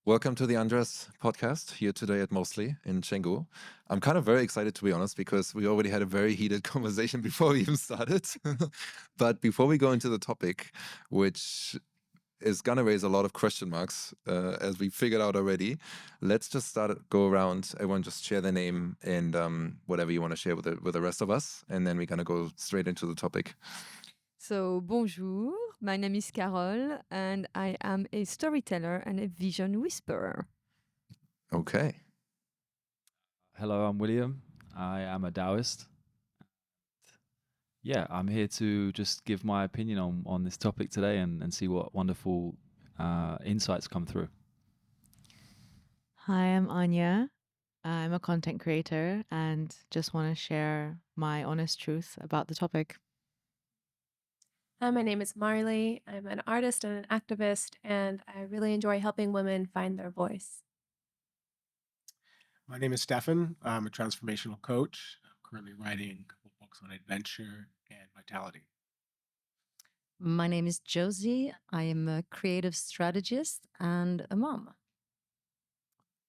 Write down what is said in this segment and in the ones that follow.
Welcome to the Undressed Podcast here today at Mostly in Chengdu. I'm kind of very excited, to be honest, because we already had a very heated conversation before we even started. But before we go into the topic, which is going to raise a lot of question marks, as we figured out already, let's just go around. Everyone just share their name and whatever you want to share with the rest of us. And then we're going to go straight into the topic. So, bonjour, my name is Carol, and I am a storyteller and a vision whisperer. Okay. Hello, I'm William. I am a Taoist. Yeah, I'm here to just give my opinion on this topic today and see what wonderful insights come through. Hi, I'm Anya. I'm a content creator and just want to share my honest truth about the topic. Hi, my name is Marley. I'm an artist and an activist, and I really enjoy helping women find their voice. My name is Stefan. I'm a transformational coach. I'm currently writing a couple books on adventure and vitality. My name is Josie. I am a creative strategist and a mom.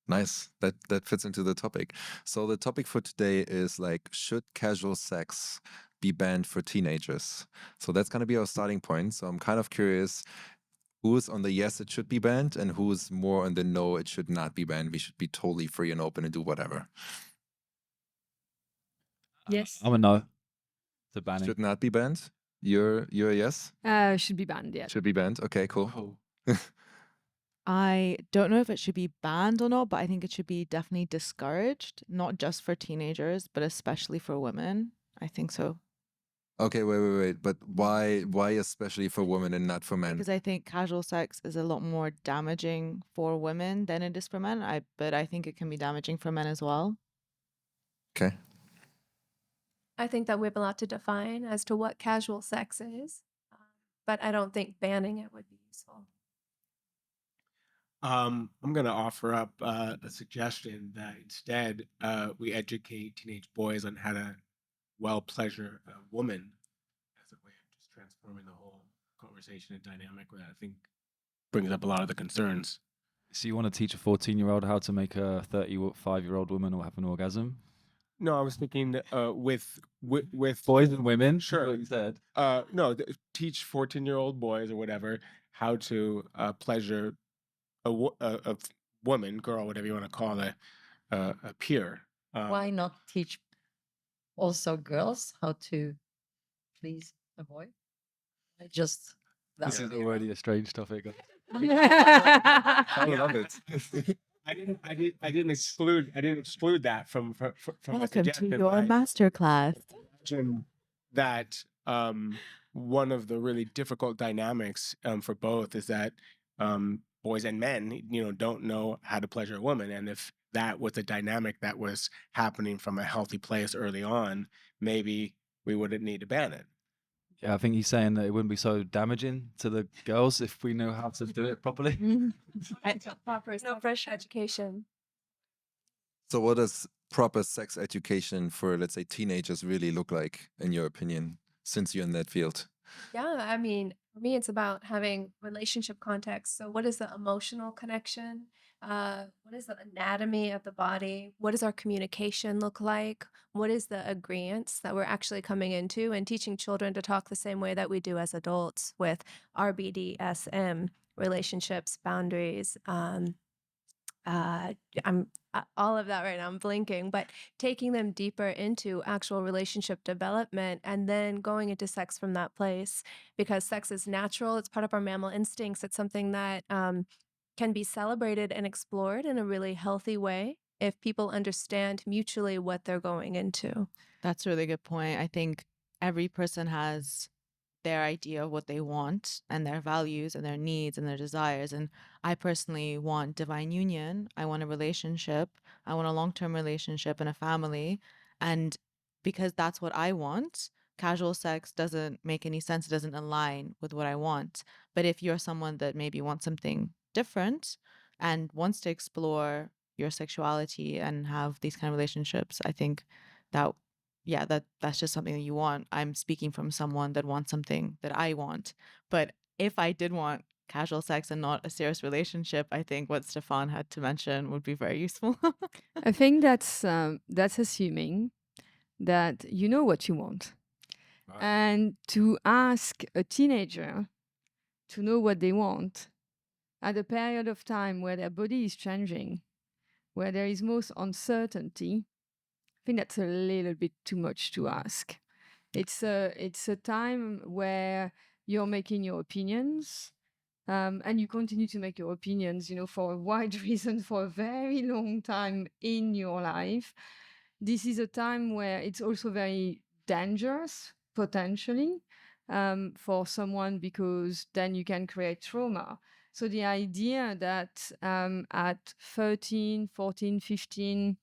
Nice. That fits into the topic. So the topic for today is should casual sex be banned for teenagers? So that's going to be our starting point. So I'm kind of curious who's on the yes, it should be banned, and who's more on the no, it should not be banned. We should be totally free and open and do whatever. Yes. I'm a no to banning. Should not be banned. You're a yes? Should be banned, yeah. Should be banned. Okay, cool. I don't know if it should be banned or not, but I think it should be definitely discouraged, not just for teenagers, but especially for women. I think so. Okay, wait. But why especially for women and not for men? Because I think casual sex is a lot more damaging for women than it is for men. But I think it can be damaging for men as well. Okay. I think that we have a lot to define as to what casual sex is, but I don't think banning it would be useful. I'm going to offer up a suggestion that instead we educate teenage boys on how to pleasure a woman as a way of just transforming the whole conversation and dynamic that I think brings up a lot of the concerns. So you want to teach a 14-year-old how to make a 35-year-old woman or have an orgasm? No, I was thinking with Boys and women? Sure. What you said. Teach 14-year-old boys or whatever how to pleasure a woman, girl, whatever you want to call it, a peer. Why not teach also girls how to please a boy? This is already a strange topic. I love it. I didn't exclude that from Welcome to your masterclass. Imagine that one of the really difficult dynamics for both is that boys and men, don't know how to pleasure a woman, and if that was a dynamic that was happening from a healthy place early on, maybe we wouldn't need to ban it. Yeah, I think he's saying that it wouldn't be so damaging to the girls if we know how to do it properly. Proper fresh education. So what does proper sex education for, let's say, teenagers really look like, in your opinion, since you're in that field? Yeah, I mean, for me, it's about having relationship context. So what is the emotional connection? What is the anatomy of the body? What does our communication look like? What is the agreeance that we're actually coming into? And teaching children to talk the same way that we do as adults with RBDSM, relationships, boundaries, I'm all of that right now. I'm blinking, but taking them deeper into actual relationship development and then going into sex from that place, because sex is natural. It's part of our mammal instincts. It's something that can be celebrated and explored in a really healthy way if people understand mutually what they're going into. That's a really good point. I think every person has their idea of what they want and their values and their needs and their desires. And I personally want divine union. I want a relationship. I want a long-term relationship and a family. And because that's what I want, casual sex doesn't make any sense. It doesn't align with what I want. But if you're someone that maybe wants something different and wants to explore your sexuality and have these kind of relationships, I think that yeah, that's just something that you want. I'm speaking from someone that wants something that I want. But if I did want casual sex and not a serious relationship, I think what Stefan had to mention would be very useful. I think that's assuming that you know what you want. Right. And to ask a teenager to know what they want at a period of time where their body is changing, where there is most uncertainty, I think that's a little bit too much to ask. It's a time where you're making your opinions, and you continue to make your opinions, for a wide reason for a very long time in your life. This is a time where it's also very dangerous, potentially, for someone, because then you can create trauma. So the idea that at 13, 14, 15,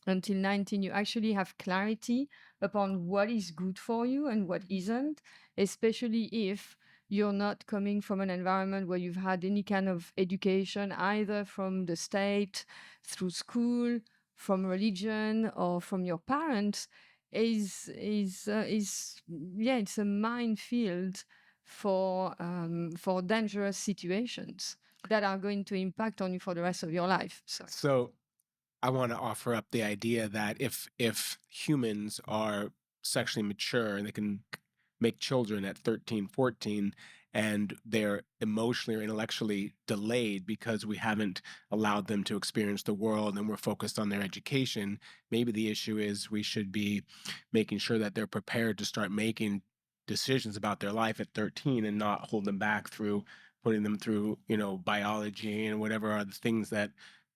until 19, you actually have clarity upon what is good for you and what isn't, especially if you're not coming from an environment where you've had any kind of education, either from the state, through school, from religion, or from your parents, yeah, it's a minefield for dangerous situations that are going to impact on you for the rest of your life. So I want to offer up the idea that if humans are sexually mature and they can make children at 13, 14, and they're emotionally or intellectually delayed because we haven't allowed them to experience the world and we're focused on their education, maybe the issue is we should be making sure that they're prepared to start making decisions about their life at 13 and not hold them back through putting them through, biology and whatever are the things that,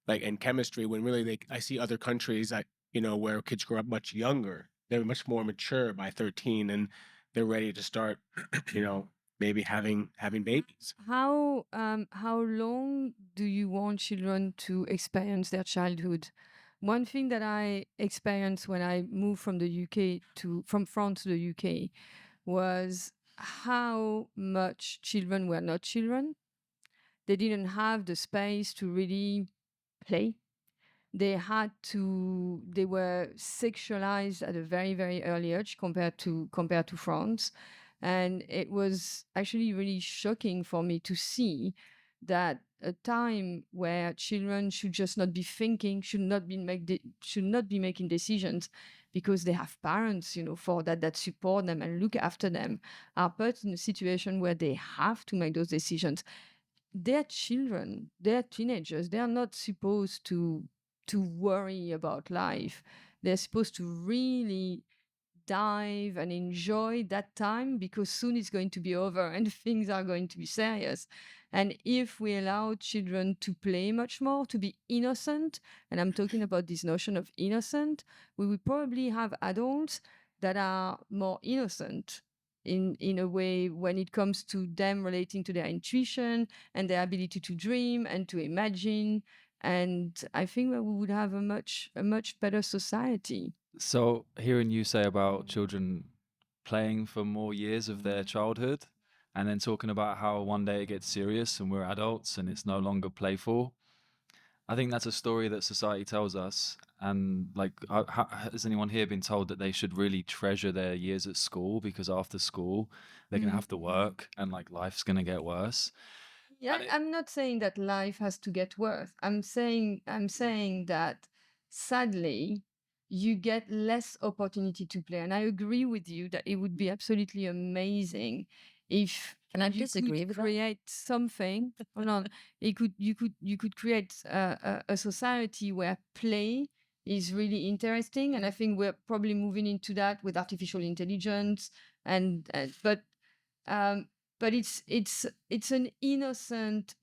like, in chemistry, when really I see other countries where kids grow up much younger. They're much more mature by 13 and they're ready to start, maybe having babies. How long do you want children to experience their childhood? One thing that I experienced when I moved from France to the UK was how much children were not children. They didn't have the space to really play. They were sexualized at a very, very early age compared to France. And it was actually really shocking for me to see that a time where children should just not be thinking, should not be making decisions because they have parents, for that support them and look after them, are put in a situation where they have to make those decisions. They're children, they're teenagers, they're not supposed to worry about life. They're supposed to really dive and enjoy that time, because soon it's going to be over and things are going to be serious. And if we allow children to play much more, to be innocent, and I'm talking about this notion of innocent, we will probably have adults that are more innocent in a way when it comes to them relating to their intuition and their ability to dream and to imagine. And I think that we would have a much better society. So hearing you say about children playing for more years of their childhood and then talking about how one day it gets serious and we're adults and it's no longer playful, I think that's a story that society tells us. And like, has anyone here been told that they should really treasure their years at school because after school they're gonna have to work and like life's gonna get worse? Yeah, And I'm not saying that life has to get worse. I'm saying that sadly you get less opportunity to play. And I agree with you that it would be absolutely amazing if Can I you disagree could with that? create something. Hold on. You could create a society where play is really interesting, and I think we're probably moving into that with artificial intelligence. And um, but it's an innocent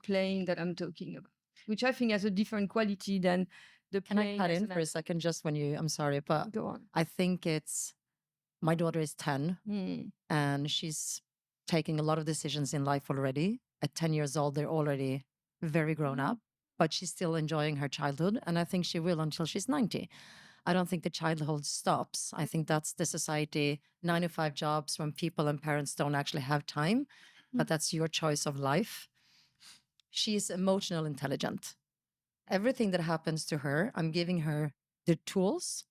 playing that I'm talking about, which I think has a different quality than the Can I playing cut as in an for a second just when I'm sorry, but go on. I think my daughter is 10 and she's taking a lot of decisions in life already. At 10 years old, they're already very grown up, but she's still enjoying her childhood. And I think she will until she's 90. I don't think the childhood stops. I think that's the society, 9 to 5 jobs when people and parents don't actually have time, but that's your choice of life. She's emotional intelligent. Everything that happens to her, I'm giving her the tools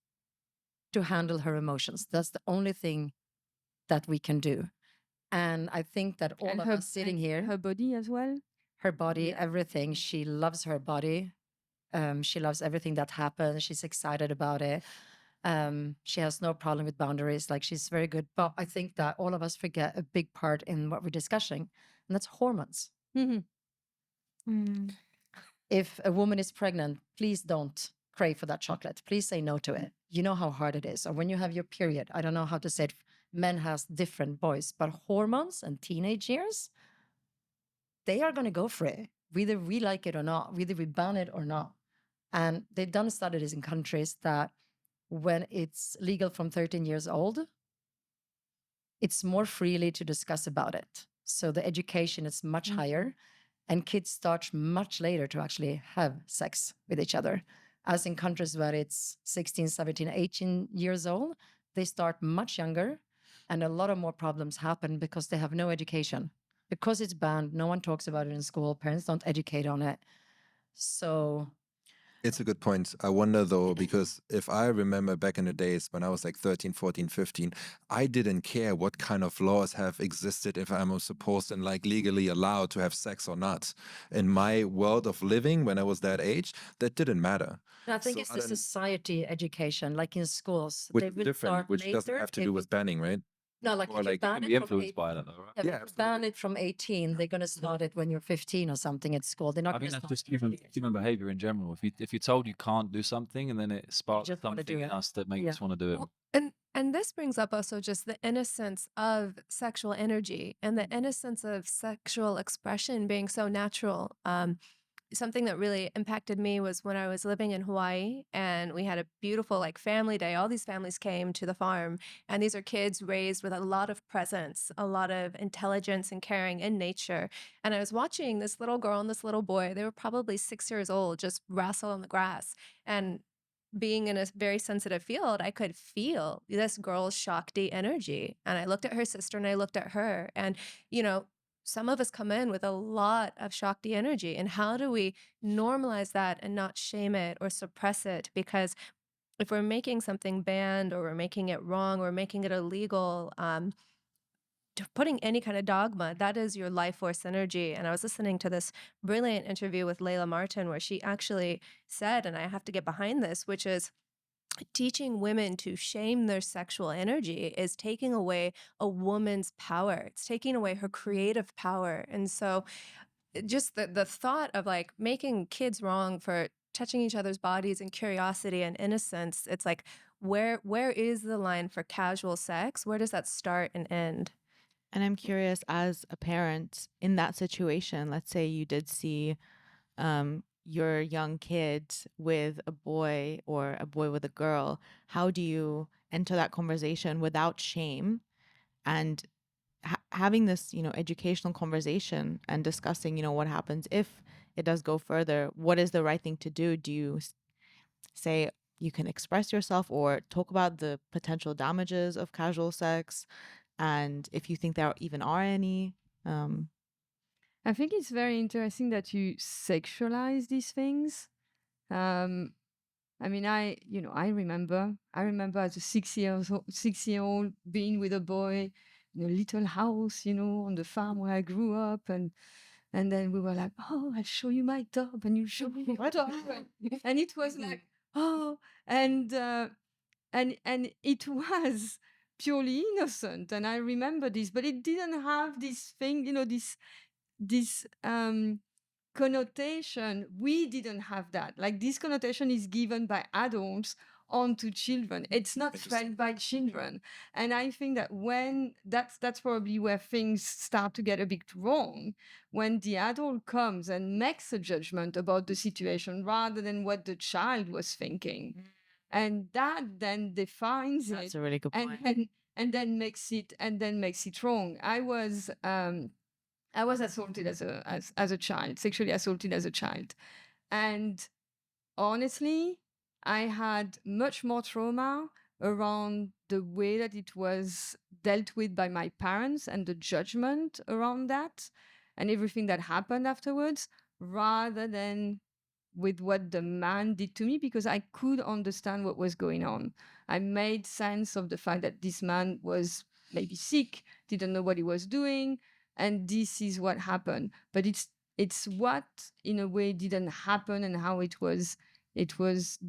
to handle her emotions. That's the only thing that we can do. And I think that all And of us sitting here, her body as well. her body, everything, she loves her body. She loves everything that happens. She's excited about it. She has no problem with boundaries. Like, she's very good. But I think that all of us forget a big part in what we're discussing, and that's hormones. If a woman is pregnant, please don't crave for that chocolate. Please say no to it. You know how hard it is. Or when you have your period, I don't know how to say it. Men has different boys, but hormones and teenage years, they are going to go for it, whether we like it or not, whether we ban it or not. And they've done studies in countries that when it's legal from 13 years old, it's more freely to discuss about it. So the education is much higher, and kids start much later to actually have sex with each other. As in countries where it's 16, 17, 18 years old, they start much younger, and a lot of more problems happen because they have no education. Because it's banned, no one talks about it in school, parents don't educate on it. So It's a good point. I wonder though, because if I remember back in the days when I was like 13, 14, 15, I didn't care what kind of laws have existed if I'm supposed and like legally allowed to have sex or not. In my world of living, when I was that age, that didn't matter. I think So it's I the don't- society education, like in schools. Which they is will different, start which doesn't later have to if do you- with banning, right? No, like or if you like, You ban can it be from influenced 18, by that, though, right? yeah, Yeah, if you ban it from 18, they're going to start it when you're 15 or something at school. They're not I going think to that's start just human behavior in general. If you're told you can't do something, and then it sparks just wanna do something in it. us that makes Yeah. us want to do it. Well, and this brings up also just the innocence of sexual energy and the innocence of sexual expression being so natural. Something that really impacted me was when I was living in Hawaii, and we had a beautiful like family day. All these families came to the farm, and these are kids raised with a lot of presence, a lot of intelligence and caring in nature. And I was watching this little girl and this little boy, they were probably 6 years old, just wrestle in the grass. And being in a very sensitive field, I could feel this girl's Shakti energy. And I looked at her sister and I looked at her. And, you know, some of us come in with a lot of Shakti energy. And how do we normalize that and not shame it or suppress it? Because if we're making something banned or we're making it wrong or making it illegal, putting any kind of dogma, that is your life force energy. And I was listening to this brilliant interview with Layla Martin where she actually said, and I have to get behind this, which is teaching women to shame their sexual energy is taking away a woman's power. It's taking away her creative power. And so just the thought of like making kids wrong for touching each other's bodies and curiosity and innocence, it's like, where is the line for casual sex? Where does that start and end? And I'm curious, as a parent in that situation, let's say you did see your young kid with a boy or a boy with a girl, how do you enter that conversation without shame and having this, educational conversation and discussing, what happens if it does go further? What is the right thing to do? Do you say you can express yourself or talk about the potential damages of casual sex? And if you think there even are any, I think it's very interesting that you sexualize these things. I mean, I remember as a 6-year-old being with a boy in a little house, on the farm where I grew up, and then we were like, oh, I'll show you my dog, and you show me your dog, and it was like, oh, and it was purely innocent, and I remember this, but it didn't have this thing, this connotation. We didn't have that. Like, this connotation is given by adults onto children. It's not felt by children. And I think that when that's probably where things start to get a bit wrong, when the adult comes and makes a judgment about the situation rather than what the child was thinking. And that then defines that's it a really good point. and then makes it wrong. I was assaulted as a child, sexually assaulted as a child. And honestly, I had much more trauma around the way that it was dealt with by my parents and the judgment around that and everything that happened afterwards, rather than with what the man did to me, because I could understand what was going on. I made sense of the fact that this man was maybe sick, didn't know what he was doing, and this is what happened. But it's what in a way didn't happen and how it was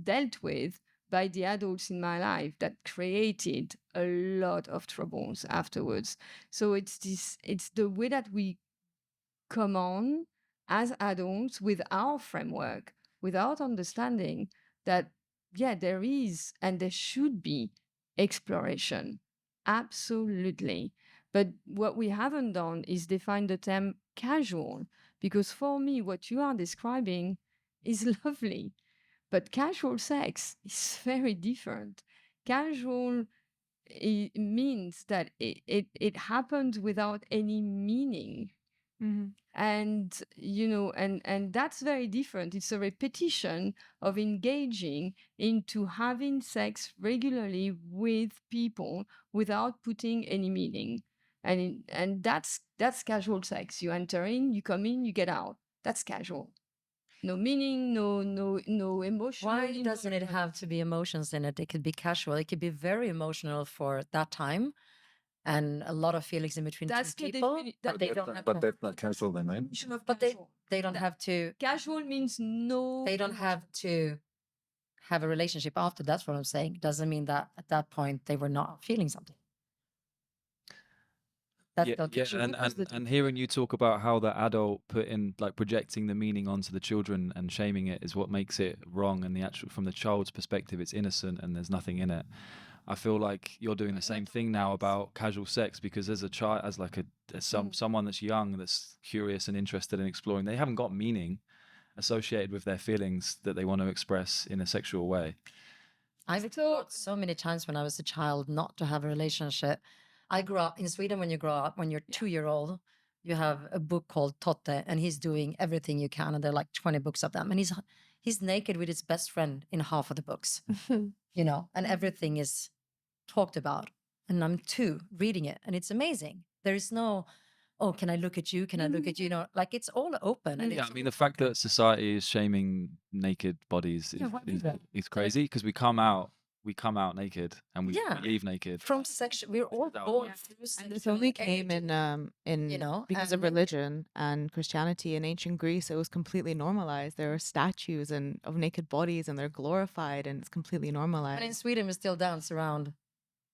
dealt with by the adults in my life that created a lot of troubles afterwards. So it's the way that we come on as adults with our framework without understanding that, yeah, there is and there should be exploration. Absolutely. But what we haven't done is define the term casual, because for me, what you are describing is lovely, but casual sex is very different. Casual, it means that it happens without any meaning. And and that's very different. It's a repetition of engaging into having sex regularly with people without putting any meaning. And that's casual sex. You enter in, you come in, you get out. That's casual. No meaning, no emotion. Why doesn't it have to be emotions in it? It could be casual. It could be very emotional for that time, and a lot of feelings in between That's two the people. defini- But that- they don't have. But that's not casual then, right? definition of But casual. they don't have to. Casual means no. They don't have to have a relationship after. That's what I'm saying. Doesn't mean that at that point they were not feeling something. That's not casual. And hearing you talk about how the adult put in, like, projecting the meaning onto the children and shaming it is what makes it wrong, and the actual, from the child's perspective, it's innocent and there's nothing in it. I feel like you're doing the same thing now about casual sex, because as a child, as like someone that's young, that's curious and interested in exploring, they haven't got meaning associated with their feelings that they want to express in a sexual way. I've explored so many times when I was a child not to have a relationship. I grew up in Sweden. When you grow up, when you're 2-year-old, you have a book called Totte, and he's doing everything you can, and there are like 20 books of them, and he's naked with his best friend in half of the books, and everything is talked about. And I'm 2 reading it, and it's amazing. There is no, oh, can I look at you? Can I look at you? Like, it's all open. And Yeah, it's I mean, the fact that society is shaming naked bodies is crazy, because we come out naked and we leave naked. from sexual, we're all Without born one. through And sexual this only came energy. in because of and- religion and Christianity. In ancient Greece, it was completely normalized. There are statues of naked bodies, and they're glorified, and it's completely But in normalized. Sweden, we still dance around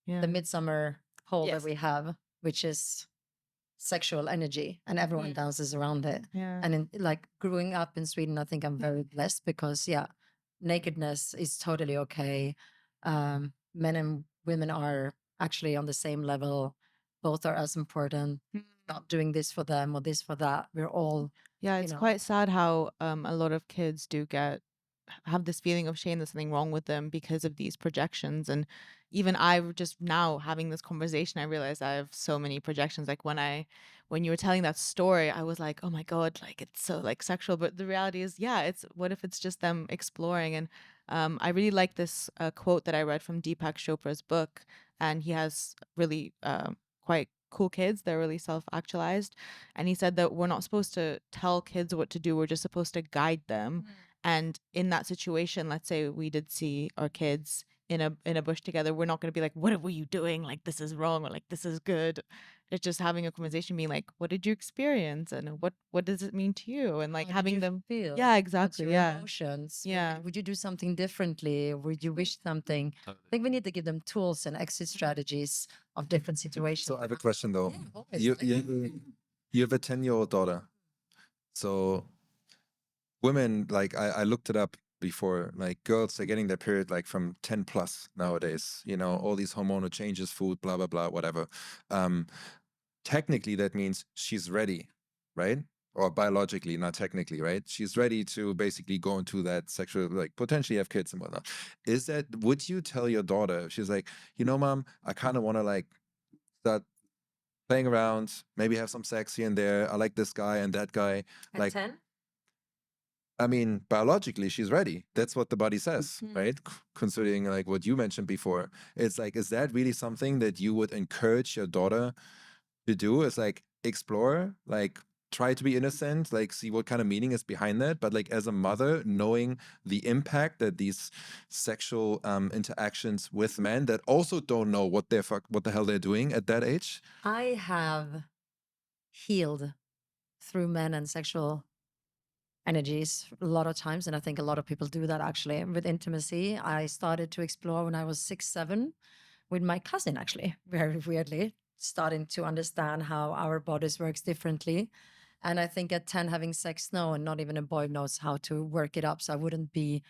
Yeah. the midsummer pole Yes. that we have, which is sexual energy, and everyone dances around it. Yeah. And in, like, growing up in Sweden, I think I'm very blessed because, nakedness is totally okay. Men and women are actually on the same level. Both are as important. Not doing this for them or this for that. We're all, Yeah, it's quite sad how a lot of kids do have this feeling of shame, there's something wrong with them because of these projections. And even I just now having this conversation, I realized I have so many projections. Like when you were telling that story, I was like, oh my God, like it's so like sexual. But the reality is, it's what if it's just them exploring? And I really like this quote that I read from Deepak Chopra's book, and he has really quite cool kids. They're really self-actualized. And he said that we're not supposed to tell kids what to do. We're just supposed to guide them. And in that situation, let's say we did see our kids in a bush together, we're not going to be like, what were you doing? Like, this is wrong, or like, this is good. It's just having a conversation, being like, what did you experience? And what does it mean to you? And like having them feel. Yeah, What's exactly. your Yeah. emotions? Yeah. Would you do something differently? Would you wish something? I think we need to give them tools and exit strategies of different situations. So I have a question though. Yeah, always. You have a 10-year-old daughter. So women, like I looked it up before, like girls are getting their period like from 10 plus nowadays, all these hormonal changes, food, blah, blah, blah, whatever. Technically, that means she's ready, right? Or biologically, not technically, right? She's ready to basically go into that sexual, like potentially have kids and whatnot. Would you tell your daughter, she's like, Mom, I kind of want to like start playing around, maybe have some sex here and there. I like this guy and that guy. At Like 10? I mean, biologically, she's ready. That's what the body says, right? Considering like what you mentioned before. It's like, is that really something that you would encourage your daughter to do? Is like explore, like try to be innocent, like see what kind of meaning is behind that. But like as a mother, knowing the impact that these sexual interactions with men that also don't know what the hell they're doing at that age. I have healed through men and sexual energies a lot of times, and I think a lot of people do that actually with intimacy. I started to explore when I was 6, 7 with my cousin, actually, very weirdly, starting to understand how our bodies works differently. And I think at 10 having sex, no, and not even a boy knows how to work it up. So I wouldn't be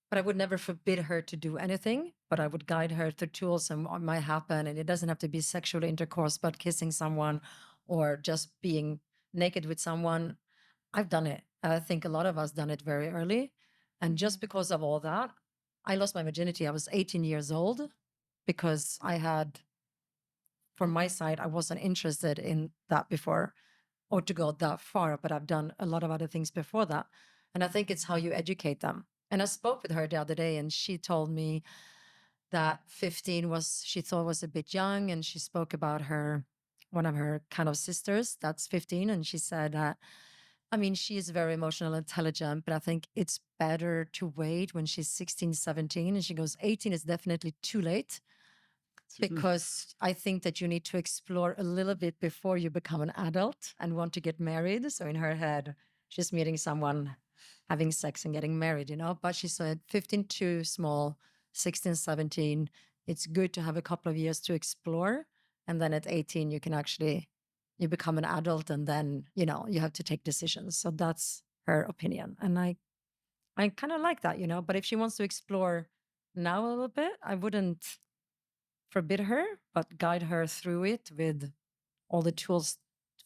but I would never forbid her to do anything, but I would guide her through tools and what might happen. And it doesn't have to be sexual intercourse, but kissing someone or just being naked with someone. I've done it. I think a lot of us done it very early. And just because of all that, I lost my virginity. I was 18 years old because I had, from my side, I wasn't interested in that before or to go that far, but I've done a lot of other things before that. And I think it's how you educate them. And I spoke with her the other day, and she told me that 15 was, she thought was a bit young. And she spoke about one of her kind of sisters that's 15. And she said that, I mean, she is very emotional, intelligent, but I think it's better to wait when she's 16, 17. And she goes, 18 is definitely too late because I think that you need to explore a little bit before you become an adult and want to get married. So in her head, she's meeting someone, having sex and getting married, but she said 15 too small, 16, 17, it's good to have a couple of years to explore. And then at 18, you become an adult, and then, you have to take decisions. So that's her opinion. And I kind of like that, but if she wants to explore now a little bit, I wouldn't forbid her, but guide her through it with all the tools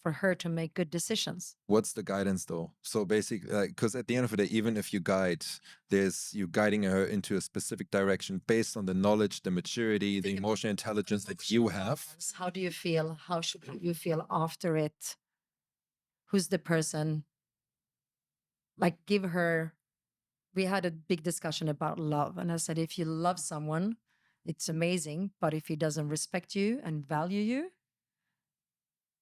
for her to make good decisions. What's the guidance though? So basically, because at the end of the day, even if you guide, you're guiding her into a specific direction based on the knowledge, the maturity, the emotional intelligence that you have. How do you feel? How should you feel after it? Who's the person? Like, we had a big discussion about love. And I said, if you love someone, it's amazing. But if he doesn't respect you and value you,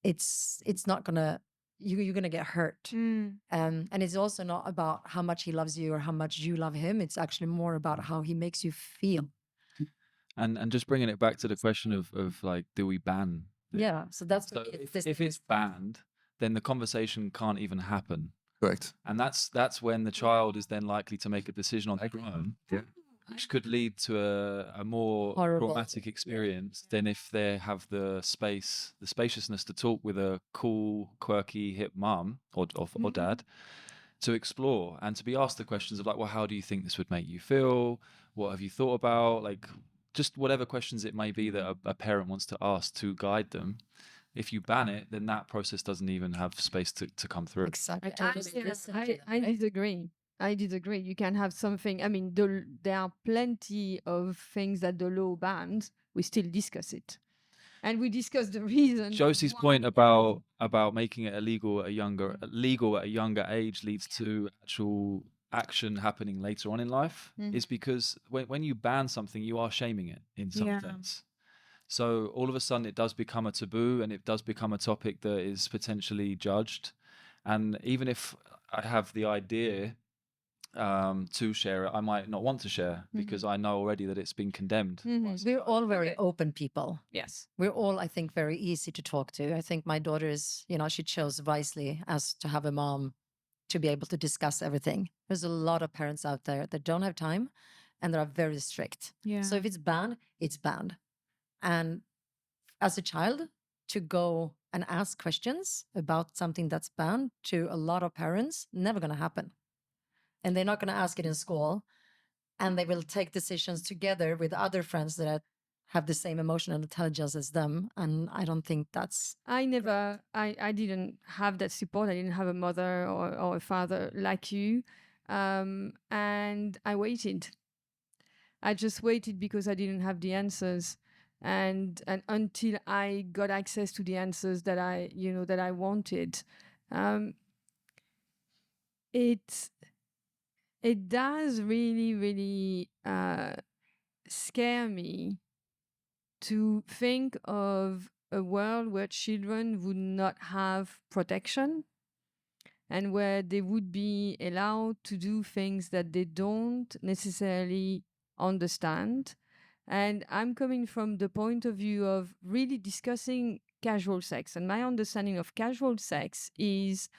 it's not gonna, you're gonna get hurt. And it's also not about how much he loves you or how much you love him. It's actually more about how he makes you feel. And just bringing it back to the question of like, do we ban it? Yeah. So that's So if it's banned, then the conversation can't even happen. Correct. And that's when the child is then likely to make a decision on their own, which could lead to a more Horrible. traumatic experience than if they have the spaciousness to talk with a cool, quirky, hip mum or dad to explore and to be asked the questions of like, well, how do you think this would make you feel? What have you thought about? Like, just whatever questions it may be that a parent wants to ask to guide them. If you ban it, then that process doesn't even have space to come through. Exactly. I disagree. I disagree. You can have something. I mean, there are plenty of things that the law bans. We still discuss it, and we discuss the reason. Josie's point about making it legal at a younger age leads to actual action happening later on in life is because when you ban something, you are shaming it in some sense. So all of a sudden it does become a taboo and it does become a topic that is potentially judged. And even if I have the idea to share it, I might not want to share because I know already that it's been condemned. We're all very open people. Yes. We're all, I think, very easy to talk to. I think my daughter is, she chose wisely as to have a mom to be able to discuss everything. There's a lot of parents out there that don't have time and that are very strict. Yeah. So if it's banned, it's banned. And as a child, to go and ask questions about something that's banned to a lot of parents, never going to happen. And they're not going to ask it in school. And they will take decisions together with other friends that have the same emotional intelligence as them. And I don't think that's... I didn't have that support. I didn't have a mother or a father like you. And I waited. I just waited because I didn't have the answers. And until I got access to the answers that I wanted, it does really, really scare me to think of a world where children would not have protection and where they would be allowed to do things that they don't necessarily understand. And I'm coming from the point of view of really discussing casual sex. And my understanding of casual sex is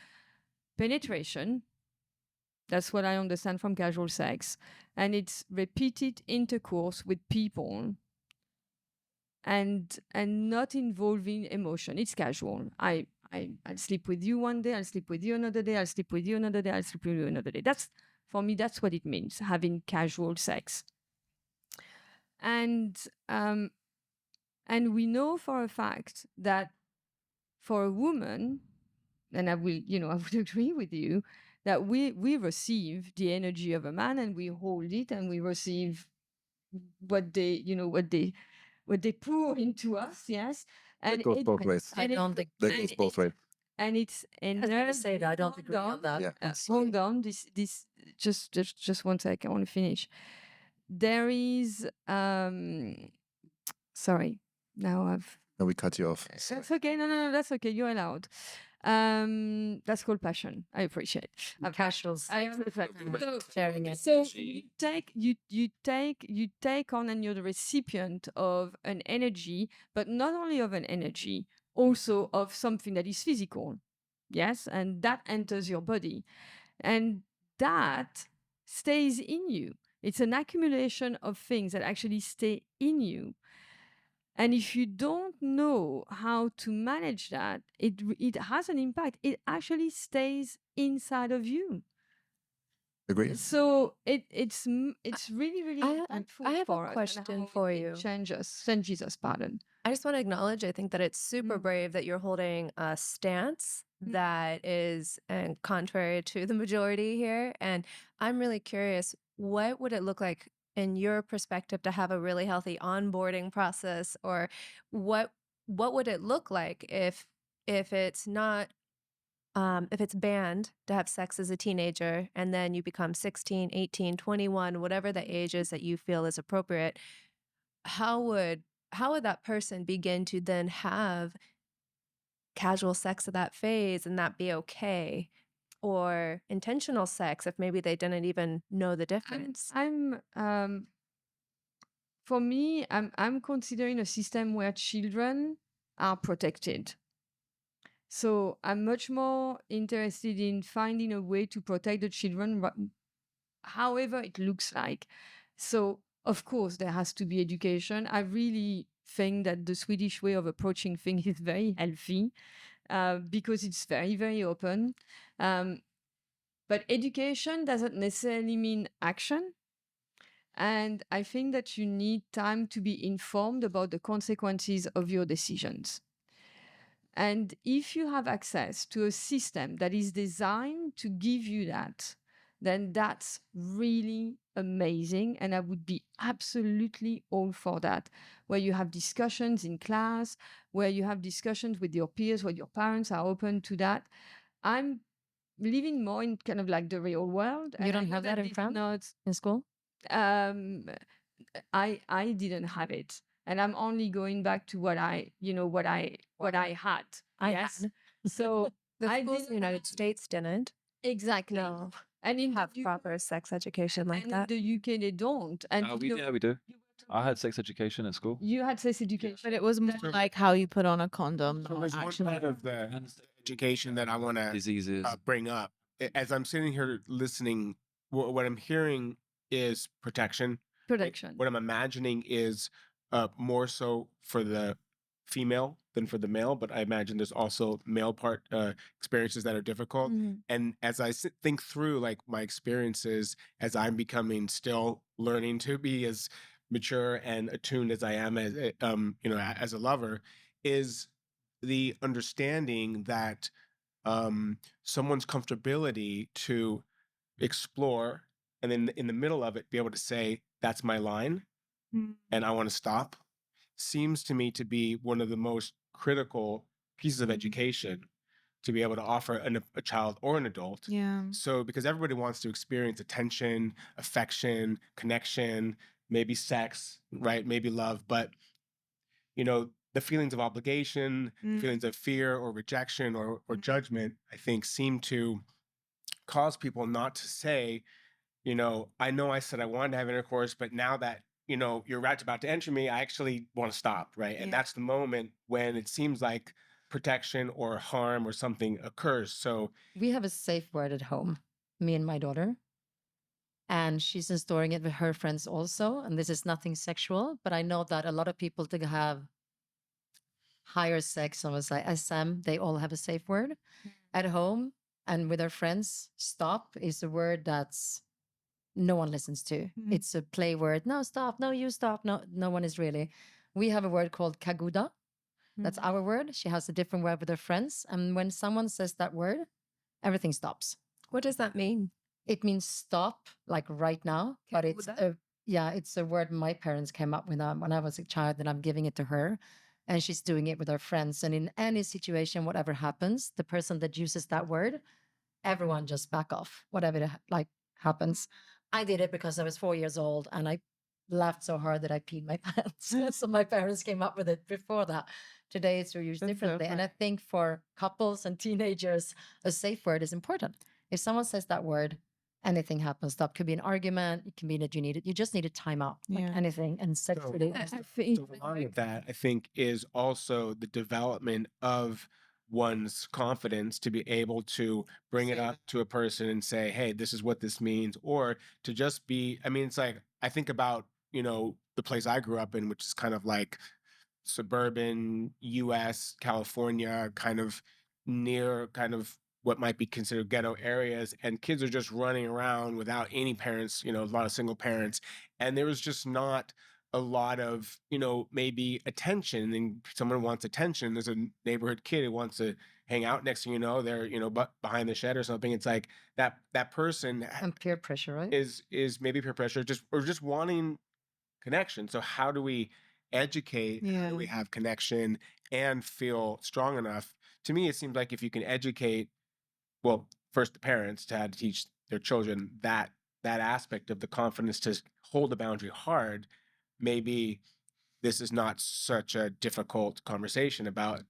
penetration. That's what I understand from casual sex. And it's repeated intercourse with people and not involving emotion. It's casual. I'll sleep with you one day, I'll sleep with you another day, I'll sleep with you another day, I'll sleep with you another day. That's, for me, that's what it means, having casual sex. And we know for a fact that for a woman, and I will, I would agree with you, that we receive the energy of a man and we hold it and we receive what they, what they pour into us, yes. It goes both ways. I don't think That goes both ways. And it's I was gonna say that I don't agree on that. Yeah. Hold on, this just one sec. I want to finish. There is sorry. Now we cut you off. That's okay. No, that's okay. You're allowed. That's called passion. I appreciate. Casuals. I am sharing it. So you take on, and you're the recipient of an energy, but not only of an energy, also of something that is physical. Yes, and that enters your body, and that stays in you. It's an accumulation of things that actually stay in you. And if you don't know how to manage that, it has an impact. It actually stays inside of you. Agree. So it's really, really impactful. I have for a us and question how for it you. changes us, pardon. I just want to acknowledge, I think that it's super brave that you're holding a stance that is and contrary to the majority here. And I'm really curious, what would it look like in your perspective to have a really healthy onboarding process, or what would it look like if it's not if it's banned to have sex as a teenager and then you become 16, 18, 21, whatever the age is that you feel is appropriate, how would that person begin to then have casual sex at that phase and that be okay? Or intentional sex if maybe they didn't even know the difference? For me, I'm considering a system where children are protected. So I'm much more interested in finding a way to protect the children, however it looks like. So of course there has to be education. I really think that the Swedish way of approaching things is very healthy, because it's very, very open. But education doesn't necessarily mean action. And I think that you need time to be informed about the consequences of your decisions. And if you have access to a system that is designed to give you that, then that's really amazing. And I would be absolutely all for that, where you have discussions in class, where you have discussions with your peers, where your parents are open to that. I'm living more in kind of like the real world. You don't have that in France? In school? I didn't have it. And I'm only going back to what I had. Yes. So The I schools in the United States didn't. Exactly. No. And in Have the proper sex education like and that. in the UK they don't. And we do. I had sex education at school. You had sex education. But it was more like how you put on a condom. So not there's one actually. part of the education that I want to Diseases. bring up. As I'm sitting here listening, what I'm hearing is protection. Protection. What I'm imagining is more so for the female than for the male, but I imagine there's also male part experiences that are difficult. And as I think through like my experiences, as I'm becoming still learning to be as mature and attuned as I am as as a lover, is the understanding that someone's comfortability to explore and then in the middle of it be able to say that's my line and I want to stop seems to me to be one of the most critical pieces of education to be able to offer a child or an adult. Yeah. So because everybody wants to experience attention, affection, connection, maybe sex, right? Maybe love, but the feelings of obligation, Mm. feelings of fear or rejection or judgment, I think seem to cause people not to say, I know I said I wanted to have intercourse, but now that, you're right about to enter me, I actually want to stop, right? And Yeah. that's the moment when it seems like protection or harm or something occurs. So We have a safe word at home, me and my daughter. And she's storing it with her friends also. And this is nothing sexual, but I know that a lot of people to have higher sex, almost like SM, they all have a safe word at home and with their friends. Stop is a word that's no one listens to. It's a play word. No, stop. No, you stop. No one is really. We have a word called kaguda. That's our word. She has a different word with her friends. And when someone says that word, everything stops. What does that mean? It means stop, like right now. But it's Kaguda? it's a word my parents came up with when I was a child, and I'm giving it to her. And she's doing it with her friends. And in any situation, whatever happens, the person that uses that word, everyone just back off, whatever happens. I did it because I was 4 years old and I laughed so hard that I peed my pants. So my parents came up with it before that. Today it's used That's so differently. And I think for couples and teenagers, a safe word is important. If someone says that word, anything happens. That could be an argument. It can be that you just need a timeout, like Yeah. anything. And sexually, I think So along with that, I think is also the development of one's confidence to be able to bring it up to a person and say, hey, this is what this means, or to just be, I mean, it's like, I think about, the place I grew up in, which is kind of like suburban US, California, kind of near kind of what might be considered ghetto areas, and kids are just running around without any parents, a lot of single parents. And there was just not a lot of, maybe attention. And someone wants attention. There's a neighborhood kid who wants to hang out next thing you know, they're, but behind the shed or something. It's like that person and peer pressure, right? is maybe peer pressure, just wanting connection. So how do we educate? How do we have connection and feel strong enough? To me, it seems like if you can educate, well, first the parents to how to teach their children that aspect of the confidence to hold the boundary hard, maybe this is not such a difficult conversation about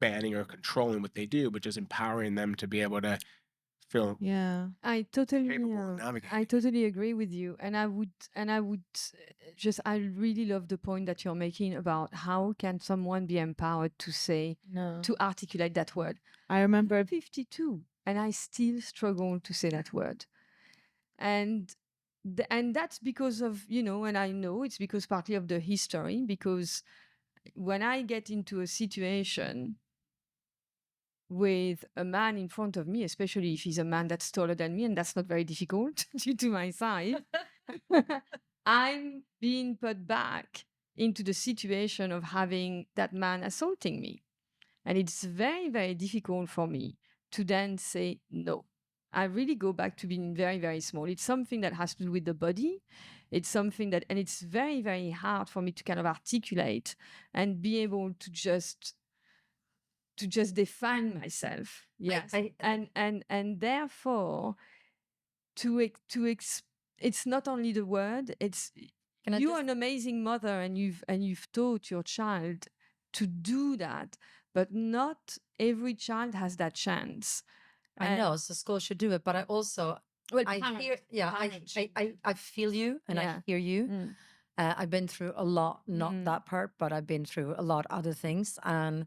banning or controlling what they do, but just empowering them to be able to feel Yeah. I totally, capable of navigating. I totally agree with you, and I would I really love the point that you're making about how can someone be empowered to say, No. to articulate that word. I remember I'm 52, and I still struggle to say that word, and that's because of, and I know it's because partly of the history, because when I get into a situation with a man in front of me, especially if he's a man that's taller than me, and that's not very difficult due to my size, I'm being put back into the situation of having that man assaulting me. And it's very, very difficult for me to then say no. I really go back to being very, very small. It's something that has to do with the body. It's something and it's very, very hard for me to kind of articulate and be able to just define myself. Yes. And therefore it's not only the word, it's you're an amazing mother, and you've taught your child to do that, but not every child has that chance. I know, so school should do it, but I also I feel you and I hear you. I've been through a lot, not that part, but I've been through a lot other things, and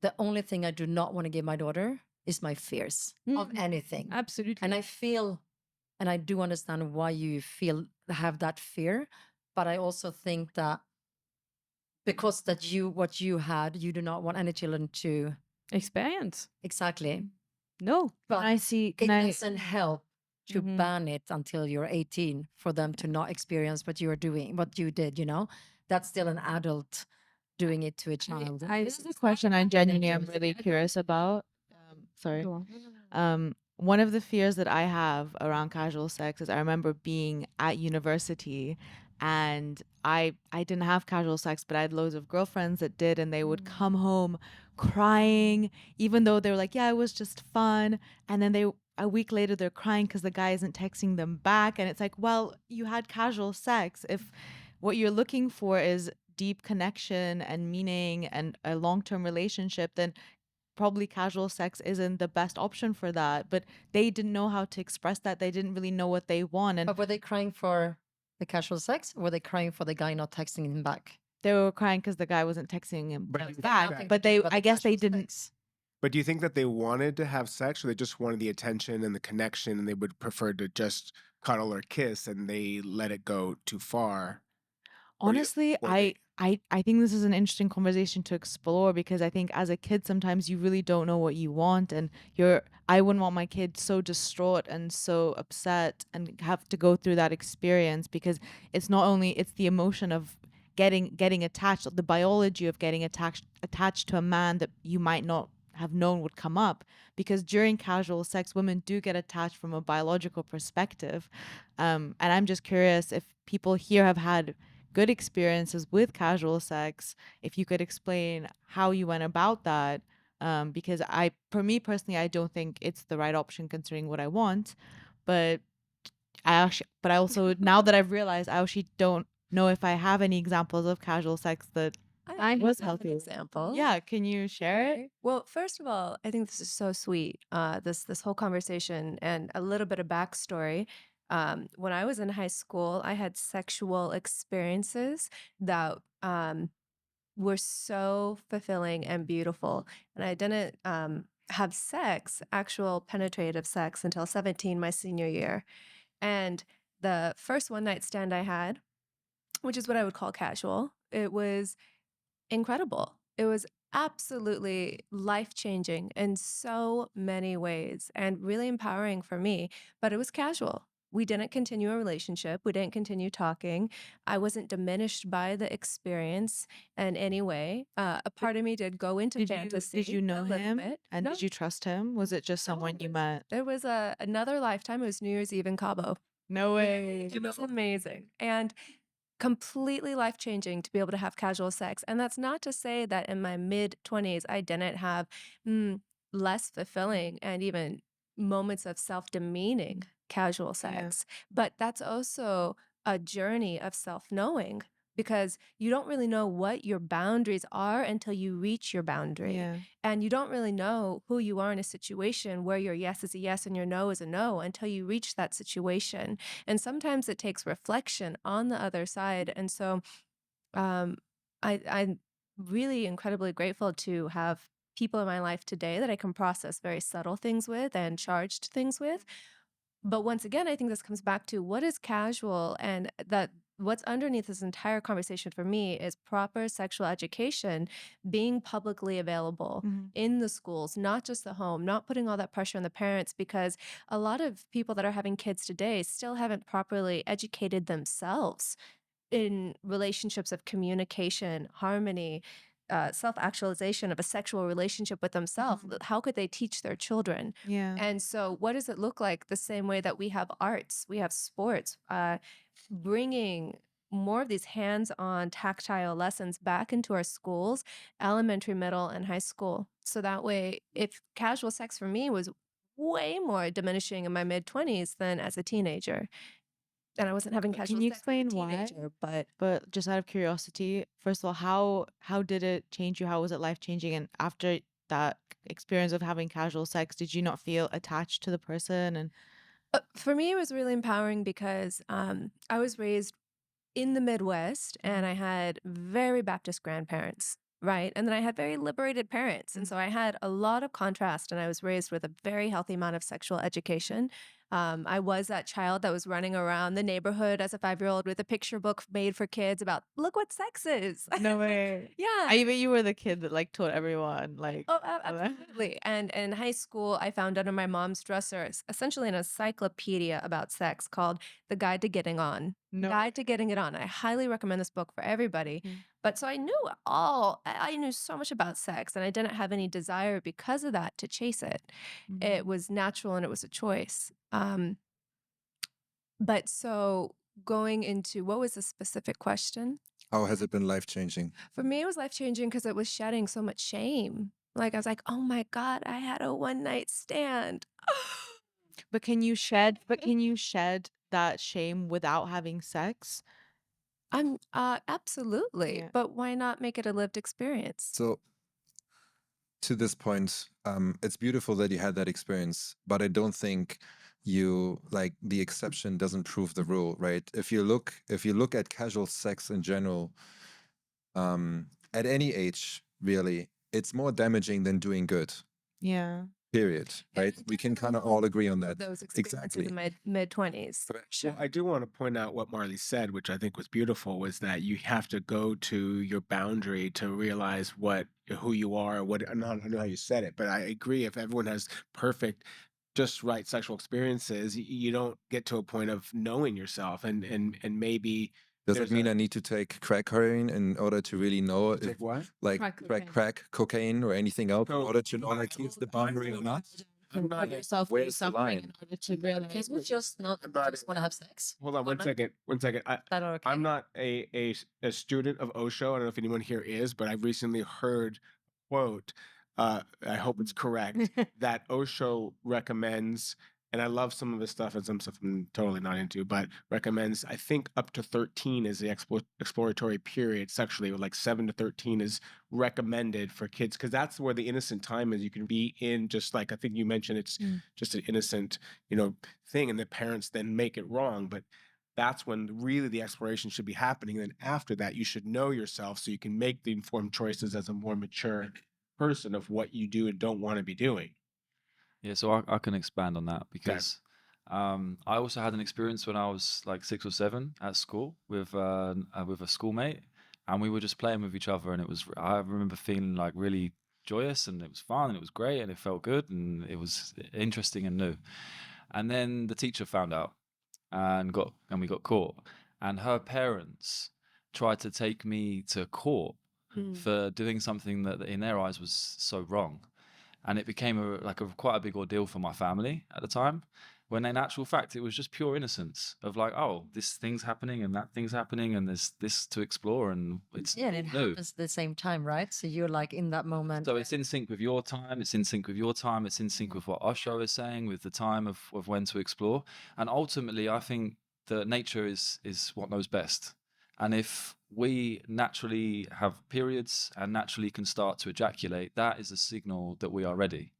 the only thing I do not want to give my daughter is my fears of anything. Absolutely. And I feel, and I do understand why you have that fear, but I also think that because what you had, you do not want any children to experience. Exactly. No, but it doesn't help to ban it until you're 18 for them to not experience what you did, That's still an adult doing it to a child. This is a question I genuinely am really curious about. Sorry. One of the fears that I have around casual sex is I remember being at university and I didn't have casual sex, but I had loads of girlfriends that did, and they would come home crying, even though they were like, yeah, it was just fun. And then a week later, they're crying because the guy isn't texting them back. And it's like, well, you had casual sex. If what you're looking for is deep connection and meaning and a long-term relationship, then probably casual sex isn't the best option for that. But they didn't know how to express that. They didn't really know what they want. And But were they crying for the casual sex, or were they crying for the guy not texting him back? they were crying because the guy wasn't texting him But you think back. that- But I guess they didn't. But do you think that they wanted to have sex, or they just wanted the attention and the connection, and they would prefer to just cuddle or kiss, and they let it go too far? Or you- Honestly, or they- I think this is an interesting conversation to explore, because I think as a kid sometimes you really don't know what you want, and I wouldn't want my kid so distraught and so upset and have to go through that experience, because it's not only it's the emotion of getting attached, the biology of getting attached to a man that you might not have known would come up, because during casual sex women do get attached from a biological perspective. And I'm just curious if people here have had good experiences with casual sex, if you could explain how you went about that, because for me personally, I don't think it's the right option considering what I want, but I also now that I've realized, I actually don't know if I have any examples of casual sex that I was have healthy. an example. Yeah, can you share it? Okay. Well, first of all, I think this is so sweet. This whole conversation and a little bit of backstory. When I was in high school, I had sexual experiences that were so fulfilling and beautiful, and I didn't have actual penetrative sex, until 17, my senior year. And the first one night stand I had, which is what I would call casual, it was incredible. It was absolutely life-changing in so many ways and really empowering for me, but it was casual. We didn't continue a relationship. We didn't continue talking. I wasn't diminished by the experience in any way. A part of me did go into fantasy. Did you know a little him? bit. And No, did you trust him? Was it just someone you met? there was another lifetime. It was New Year's Eve in Cabo. No way. It was amazing and completely life-changing to be able to have casual sex. And that's not to say that in my mid-20s I didn't have less fulfilling and even moments of self-demeaning casual sex. But that's also a journey of self-knowing, because you don't really know what your boundaries are until you reach your boundary. Yeah. And you don't really know who you are in a situation where your yes is a yes and your no is a no until you reach that situation. And sometimes it takes reflection on the other side. And so I'm really incredibly grateful to have people in my life today that I can process very subtle things with and charged things with. But once again, I think this comes back to what is casual, and that what's underneath this entire conversation for me is proper sexual education being publicly available in the schools, not just the home, not putting all that pressure on the parents, because a lot of people that are having kids today still haven't properly educated themselves in relationships of communication, harmony, self-actualization of a sexual relationship with themselves. How could they teach their children? Yeah. And so what does it look like? The same way that we have arts, we have sports, bringing more of these hands-on tactile lessons back into our schools, elementary, middle, and high school. So that way, if casual sex for me was way more diminishing in my mid-20s than as a teenager, and I wasn't having casual Can you sex as a explain why? teenager, But just out of curiosity, first of all, how did it change you? How was it life-changing? And after that experience of having casual sex, did you not feel attached to the person? And for me, it was really empowering because I was raised in the Midwest and I had very Baptist grandparents, right? And then I had very liberated parents. And so I had a lot of contrast, and I was raised with a very healthy amount of sexual education. I was that child that was running around the neighborhood as a 5-year-old with a picture book made for kids about, look what sex is. no way. Yeah. I bet you were the kid that like told everyone like. Oh, absolutely. And in high school, I found under my mom's dresser essentially an encyclopedia about sex called The Guide to Getting On. No. Guide to Getting It On. I highly recommend this book for everybody. But so I knew so much about sex, and I didn't have any desire because of that to chase it. It was natural and it was a choice. But so going into, what was the specific question? How has it been life-changing? For me, it was life-changing because it was shedding so much shame. Like, I was like, oh my God, I had a one-night stand. But can you shed that shame without having sex? I'm absolutely, Yeah. but why not make it a lived experience? So to this point, it's beautiful that you had that experience, but I don't think you like the exception doesn't prove the rule, right? If you look at casual sex in general, at any age, really, it's more damaging than doing good. Yeah. Period. Right? We can kind of all agree on that. Those experiences Exactly. in mid 20s. Correct. Well, I do want to point out what Marley said, which I think was beautiful, was that you have to go to your boundary to realize who you are. I don't know how you said it, but I agree. If everyone has perfect, just right sexual experiences, you don't get to a point of knowing yourself, and maybe Does there's it mean a- I need to take crack heroin in order to really know if, Take what? like crack cocaine or anything else in So, order to know like here's the boundary or not? I'm not. yourself Where's the line? in order to realize it's just not But- just want to have sex. Hold on one second. One second. That are okay. I'm not a student of Osho. I don't know if anyone here is, but I've recently heard a quote. I hope it's correct that Osho recommends, and I love some of his stuff and some stuff I'm totally not into, but recommends, I think up to 13 is the exploratory period sexually, or like 7 to 13 is recommended for kids, because that's where the innocent time is. You can be in, just like I think you mentioned, it's just an innocent, thing, and the parents then make it wrong. But that's when really the exploration should be happening. And then after that, you should know yourself so you can make the informed choices as a more mature person of what you do and don't want to be doing. Yeah, so I can expand on that because I also had an experience when I was like 6 or 7 at school with a schoolmate, and we were just playing with each other, and I remember feeling like really joyous, and it was fun, and it was great, and it felt good, and it was interesting and new. And then the teacher found out, and we got caught, and her parents tried to take me to court for doing something that in their eyes was so wrong. And it became quite a big ordeal for my family at the time, when in actual fact it was just pure innocence of like, oh, this thing's happening and that thing's happening and there's this to explore, and it's Yeah, and it new. happens at the same time, right? So you're like in that moment. So it's in sync with your time, it's in sync with your time, it's in sync with what Osho is saying, with the time of when to explore. And ultimately I think that nature is what knows best. And if we naturally have periods and naturally can start to ejaculate, that is a signal that we are ready.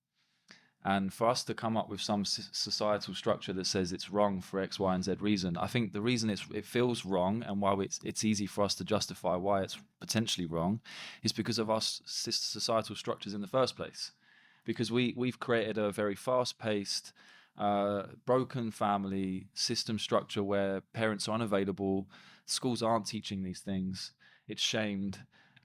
And for us to come up with some societal structure that says it's wrong for X, Y, and Z reason, I think the reason it feels wrong and why it's easy for us to justify why it's potentially wrong is because of our societal structures in the first place. Because we've created a very fast-paced, broken family system structure where parents are unavailable, schools aren't teaching these things, it's shamed,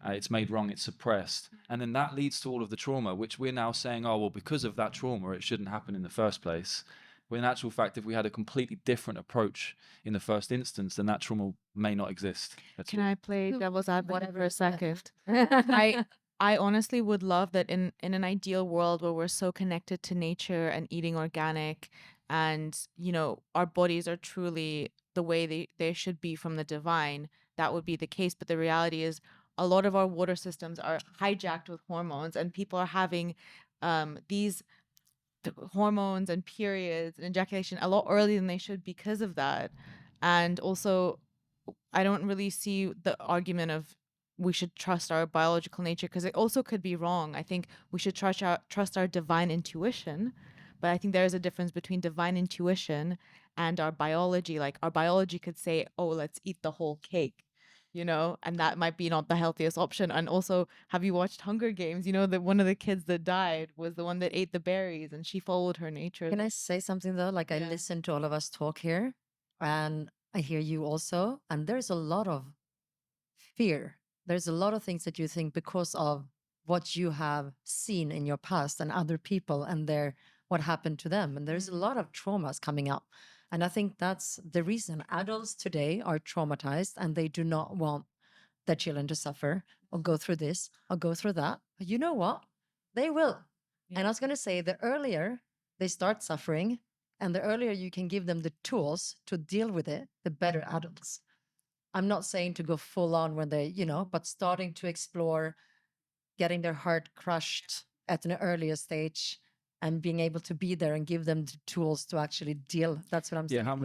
it's made wrong, it's suppressed. And then that leads to all of the trauma, which we're now saying, oh, well, because of that trauma, it shouldn't happen in the first place. When in actual fact, if we had a completely different approach in the first instance, then that trauma may not exist. Can I play devil's advocate for a second? I I honestly would love that in an ideal world where we're so connected to nature and eating organic, and our bodies are truly the way they should be from the divine, that would be the case. But the reality is a lot of our water systems are hijacked with hormones, and people are having these hormones and periods and ejaculation a lot earlier than they should because of that. And also, I don't really see the argument of we should trust our biological nature, because it also could be wrong. I think we should trust our divine intuition, but I think there is a difference between divine intuition and our biology. Like our biology could say, oh, let's eat the whole cake, and that might be not the healthiest option. And also, have you watched Hunger Games? That one of the kids that died was the one that ate the berries, and she followed her nature. Can I say something though? Like I Yeah. listen to all of us talk here, and I hear you also, and there's a lot of fear. There's a lot of things that you think because of what you have seen in your past and other people and what happened to them. And there's a lot of traumas coming up. And I think that's the reason adults today are traumatized, and they do not want their children to suffer or go through this or go through that. But you know what? They will. And I was going to say, the earlier they start suffering and the earlier you can give them the tools to deal with it, the better adults. I'm not saying to go full on when they, but starting to explore, getting their heart crushed at an earlier stage and being able to be there and give them the tools to actually deal. That's what I'm saying. Yeah, how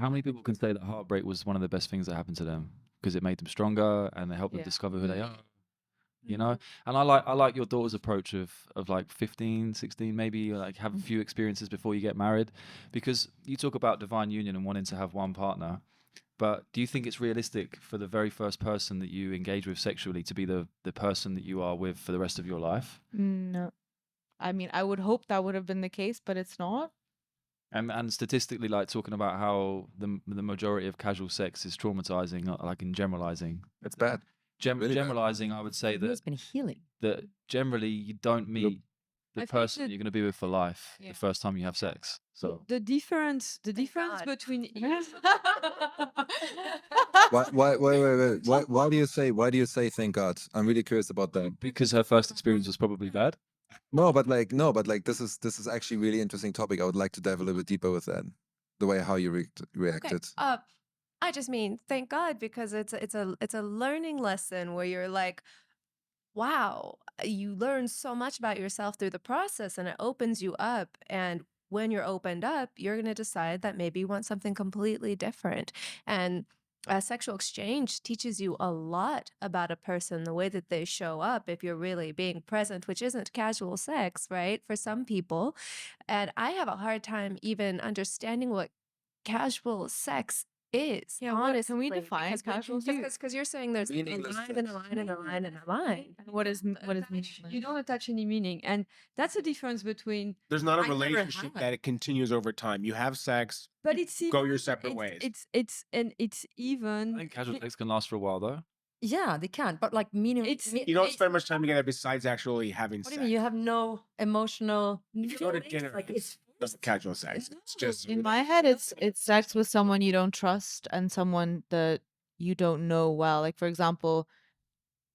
many people can say that heartbreak was one of the best things that happened to them? because it made them stronger and it helped them Yeah. discover who they are. You know, Mhm. and I like your daughter's approach of like 15, 16, maybe like have a few experiences before you get married, because you talk about divine union and wanting to have one partner, but do you think it's realistic for the very first person that you engage with sexually to be the person that you are with for the rest of your life? No. I mean, I would hope that would have been the case, but it's not. And statistically, like talking about how the majority of casual sex is traumatizing, like in generalizing. It's bad. Really bad. Generalizing, I would say It that has been healing. generally you don't meet the I think person that- you're going to be with for life Yeah. the first time you have sex. So The difference Thank God. between Why do you say thank God? I'm really curious about that. because her first experience was probably bad. No, but this is actually a really interesting topic. I would like to dive a little bit deeper with that. The way how you reacted. I just mean thank God, because it's a learning lesson where you're like, wow, you learn so much about yourself through the process, and it opens you up. And when you're opened up, you're going to decide that maybe you want something completely different. And sexual exchange teaches you a lot about a person, the way that they show up if you're really being present, which isn't casual sex, right? For some people. And I have a hard time even understanding what casual sex is. Yeah, what- can we honestly, define because when casual you- sex? because you're saying there's a Meaningless line sex. and a line and a line and a line. And what is meaningless? you don't attach any meaning, and that's the difference between. There's not a I never relationship had. that it continues over time. You have sex. But it's Go your even- separate it's, ways. It's I even. think casual sex can last for a while though. Yeah, they can, but like meaning. It's- You don't spend much time together besides actually having What do sex. you mean? You have no emotional. If you go to feelings? dinner, Like it's not casual sex. It's just In my head, it's sex with someone you don't trust and someone that you don't know well. Like, for example,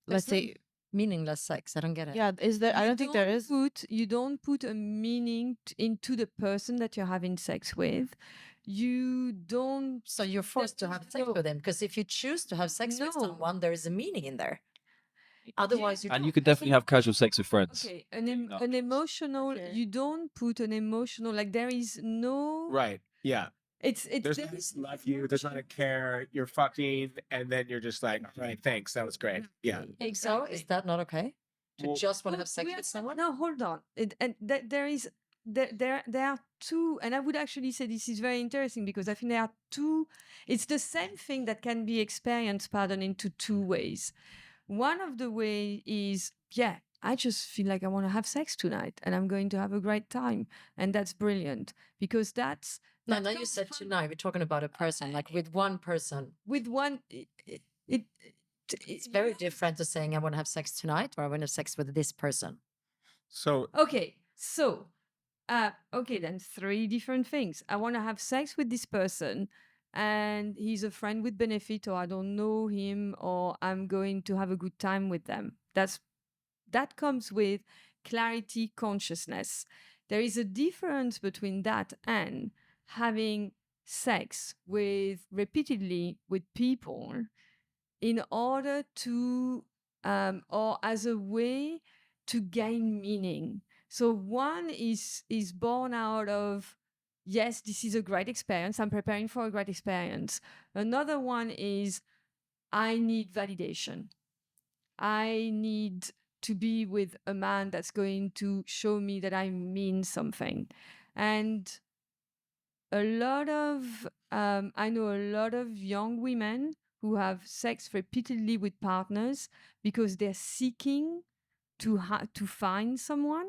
let's There's no say, meaningless sex. I don't get it. yeah, is there? I you don't think there is. You don't put a meaning into the person that you're having sex with. You don't. So you're forced to have sex no- with him because if you choose to have sex with No. someone, there is a meaning in there. Otherwise, you And don't. you could definitely have casual sex with friends. Okay, No. an emotional. Okay. You don't put an emotional. Like there is no. right. Yeah. It's There's there not is a love you. There's not a care. You're fucking, and then you're just like, all right, thanks. That was great. Yeah. So exactly. is that not okay? To Well- just want to Well, have sex we with are- someone? No, hold on. There are two, and I would actually say this is very interesting because I think there are two. It's the same thing that can be experienced, into two ways. One of the way is, yeah, I just feel like I want to have sex tonight, and I'm going to have a great time, and that's brilliant because that's No, that no, you comes said from- tonight. We're talking about a person, like with one person. with one. It's very different to saying I want to have sex tonight or I want to have sex with this person. So Okay, so, okay, then three different things. I want to have sex with this person, and he's a friend with benefit, or I don't know him, or I'm going to have a good time with them. That comes with clarity, consciousness. There is a difference between that and having sex repeatedly with people in order to or as a way to gain meaning. So one is born out of, yes, this is a great experience, I'm preparing for a great experience. Another one is, I need validation. I need to be with a man that's going to show me that I mean something. And I know a lot of young women who have sex repeatedly with partners because they're seeking to find someone,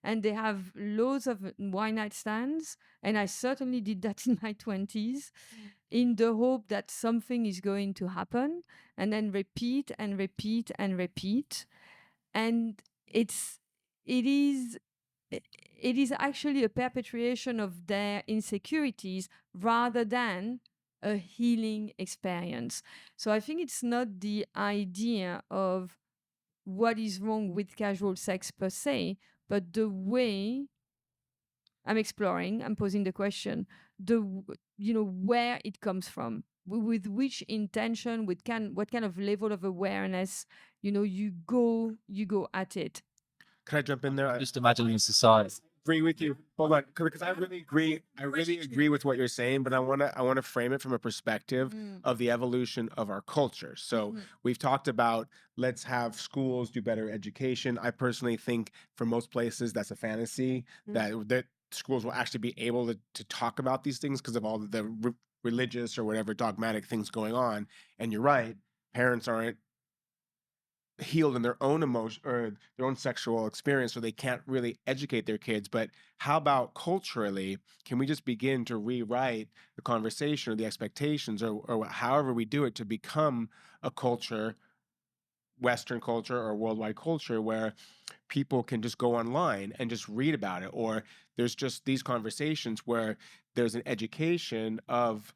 and they have loads of one night stands. And I certainly did that in my 20s, in the hope that something is going to happen, and then repeat and repeat and repeat. And it is actually a perpetuation of their insecurities rather than a healing experience. So I think it's not the idea of what is wrong with casual sex per se, but the way I'm exploring, I'm posing the question, where it comes from, with which intention, what kind of level of awareness, you go at it. can I jump in there? Just imagining a society. agree with you. Hold on, because I really agree. I really agree with what you're saying, but I wanna frame it from a perspective of the evolution of our culture. So we've talked about let's have schools do better education. I personally think for most places that's a fantasy that schools will actually be able to talk about these things because of all the religious or whatever dogmatic things going on. And you're right, parents aren't healed in their own emotion or their own sexual experience, so they can't really educate their kids. But how about culturally, can we just begin to rewrite the conversation or the expectations or however we do it to become a culture, Western culture or worldwide culture, where people can just go online and just read about it, or there's just these conversations where there's an education of,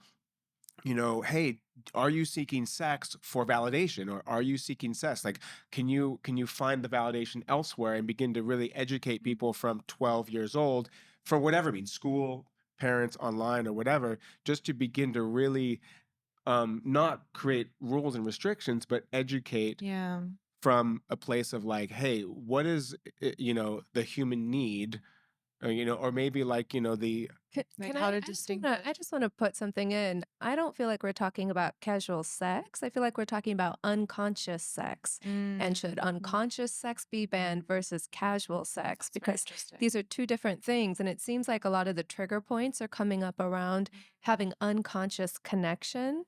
hey, are you seeking sex for validation, or are you seeking sex? Like, can you find the validation elsewhere and begin to really educate people from 12 years old for whatever means, school, parents, online, or whatever, just to begin to really not create rules and restrictions, but educate Yeah. from a place of like, hey, what is the human need, or maybe like the Like Can how to I just distinguish. I just want to put something in. I don't feel like we're talking about casual sex. I feel like we're talking about unconscious sex. And should unconscious sex be banned versus casual sex? That's very Because interesting. these are two different things. And it seems like a lot of the trigger points are coming up around having unconscious connection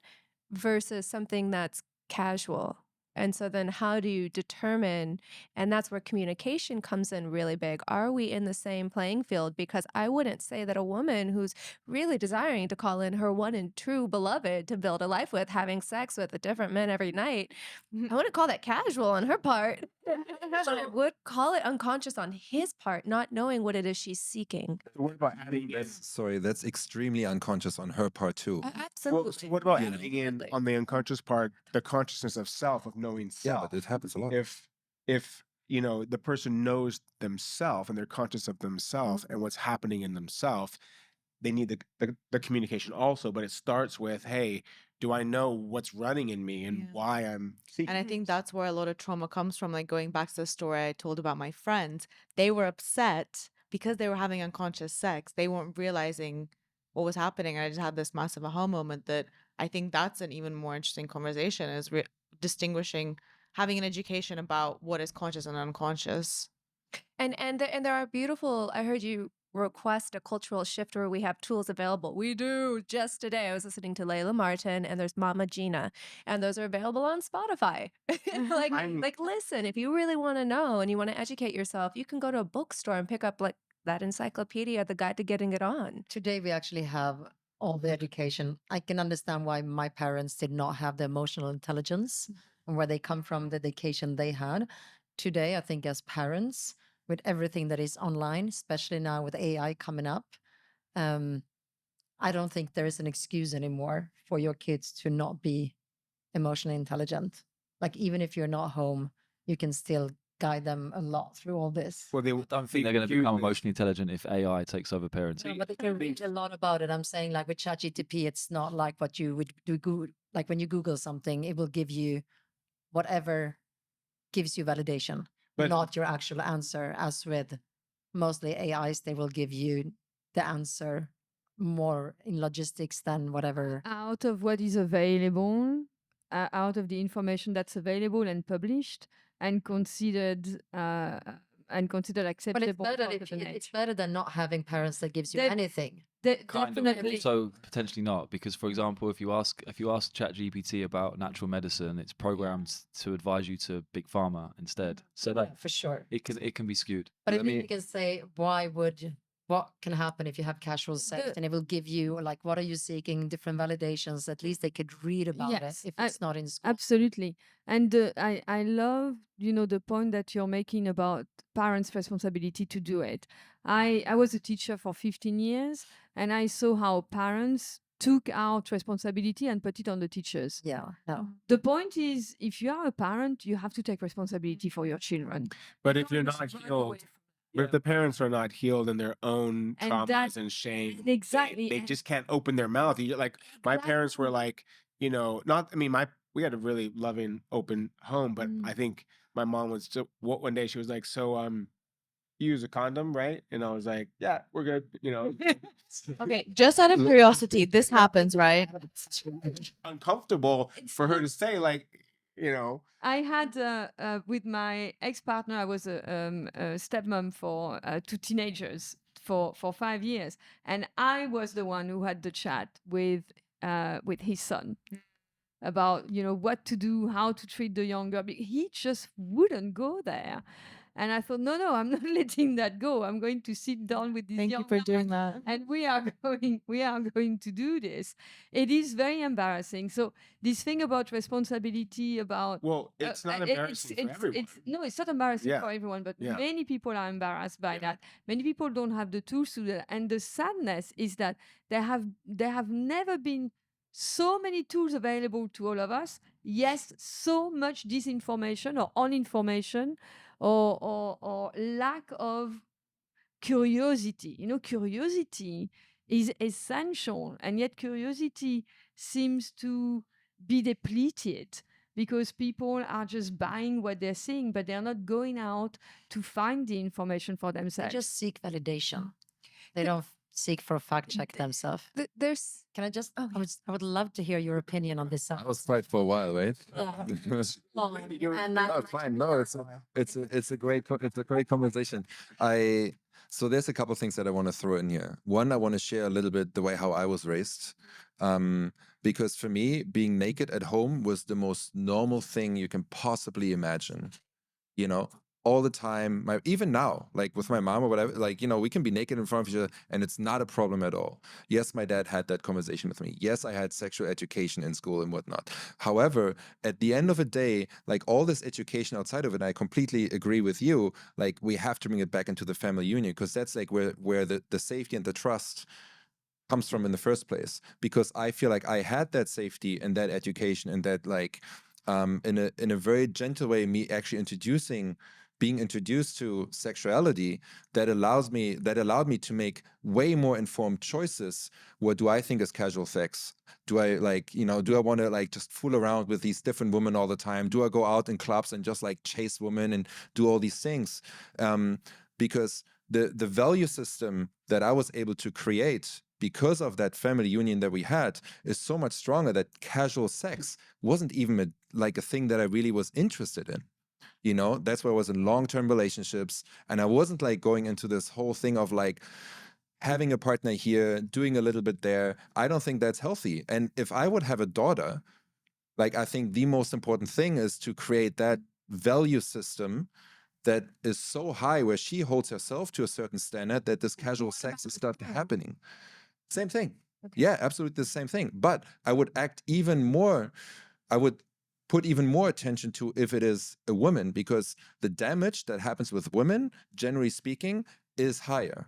versus something that's casual. And so then how do you determine, and that's where communication comes in really big. Are we in the same playing field? Because I wouldn't say that a woman who's really desiring to call in her one and true beloved to build a life with, having sex with a different man every night, I wouldn't call that casual on her part. But I would call it unconscious on his part, not knowing what it is she's seeking. what about adding in Sorry, that's extremely unconscious on her part too. Absolutely. Well, so what about You know. adding in Absolutely. on the unconscious part, the consciousness of self, of knowing Yeah, self? but it happens a lot. If the person knows themselves and they're conscious of themselves and what's happening in themselves, they need the communication also. But it starts with, hey, do I know what's running in me and Yeah. why I'm seeking And I think this? that's where a lot of trauma comes from. Like going back to the story I told about my friends, they were upset because they were having unconscious sex. They weren't realizing what was happening. And I just had this massive aha moment that I think that's an even more interesting conversation is distinguishing, having an education about what is conscious and unconscious. And there are beautiful. I heard you request a cultural shift where we have tools available. We do. Just today, I was listening to Layla Martin, and there's Mama Gina, and those are available on Spotify. like, listen, if you really want to know and you want to educate yourself, you can go to a bookstore and pick up like that encyclopedia, the guide to getting it on. Today we actually have all the education. I can understand why my parents did not have the emotional intelligence and where they come from, the education they had. Today, I think as parents, with everything that is online, especially now with AI coming up, I don't think there is an excuse anymore for your kids to not be emotionally intelligent. Like even if you're not home, you can still guide them a lot through all this. Well, they I don't think they're going to become emotionally intelligent if AI takes over parenting. No, but they can read a lot about it. I'm saying like with ChatGPT, it's not like what you would do. Like when you Google something, it will give you whatever gives you validation, But- not your actual answer. As with mostly AIs, they will give you the answer more in logistics than whatever. Out of what is available, out of the information that's available and published and considered acceptable. But it's better part if of the it's nature. better than not having parents that gives you They- anything. Kind of, Definitely. also potentially not, because for example, if you ask ChatGPT about natural medicine, it's programmed to advise you to big pharma instead. So that For sure. it can be skewed. But I Let think me- you can say, what can happen if you have casual sex? The- And it will give you, like, what are you seeking? Different validations. At least they could read about Yes, it if it's not in school. Absolutely. And I love, the point that you're making about parents' responsibility to do it. I was a teacher for 15 years, and I saw how parents took out responsibility and put it on the teachers. Yeah, no. The point is, if you are a parent, you have to take responsibility for your children. But You if you're can't not just run healed, away from but if the parents are not healed in their own And traumas that- and shame, it. Exactly. they and- just can't open their mouth. Like my parents were like, we had a really loving, open home, but I think my mom was one day she was like, so use a condom, right? And I was like, yeah, we're good. Okay, just out of curiosity, this happens, right? Uncomfortable for her to say, like, I had with my ex-partner, I was a stepmom for two teenagers for 5 years, and I was the one who had the chat with his son about what to do, how to treat the younger. He just wouldn't go there, and I thought, no, I'm not letting that go. I'm going to sit down with this Thank you young for man, doing that. and we are going to do this. It is very embarrassing. So this thing about responsibility, about well, it's not embarrassing for everyone. it's not embarrassing Yeah. for everyone, but Yeah. many people are embarrassed by Yeah. that. Many people don't have the tools to do that, and the sadness is that there have never been so many tools available to all of us. Yes, so much disinformation or uninformation or lack of curiosity. Curiosity is essential, and yet curiosity seems to be depleted because people are just buying what they're seeing, but they're not going out to find the information for They themselves. just seek validation. They don't seek for fact check themselves. There's Can I just? Oh, I would love to hear your opinion on this. I was quiet for a while, right? And No, it's fine. No, it's a great conversation. So there's a couple things that I want to throw in here. One, I want to share a little bit the way how I was raised, because for me, being naked at home was the most normal thing you can possibly imagine. All the time, even now, like with my mom or whatever, like, we can be naked in front of each other and it's not a problem at all. Yes, my dad had that conversation with me. Yes, I had sexual education in school and whatnot. However, at the end of the day, like all this education outside of it, I completely agree with you. Like we have to bring it back into the family union because that's like where the safety and the trust comes from in the first place. Because I feel like I had that safety and that education and that like in a very gentle way, me actually being introduced to sexuality that allowed me to make way more informed choices. What do I think is casual sex? Do I do I want to like just fool around with these different women all the time? Do I go out in clubs and just like chase women and do all these things? Because the value system that I was able to create because of that family union that we had is so much stronger that casual sex wasn't even like a thing that I really was interested in. That's why I was in long-term relationships, and I wasn't like going into this whole thing of like having a partner here, doing a little bit there. I don't think that's healthy. And if I would have a daughter, like I think the most important thing is to create that value system that is so high where she holds herself to a certain standard that this casual sex is not happening. Same thing. Okay. Yeah, absolutely the same thing. But I would put even more attention to if it is a woman, because the damage that happens with women, generally speaking, is higher.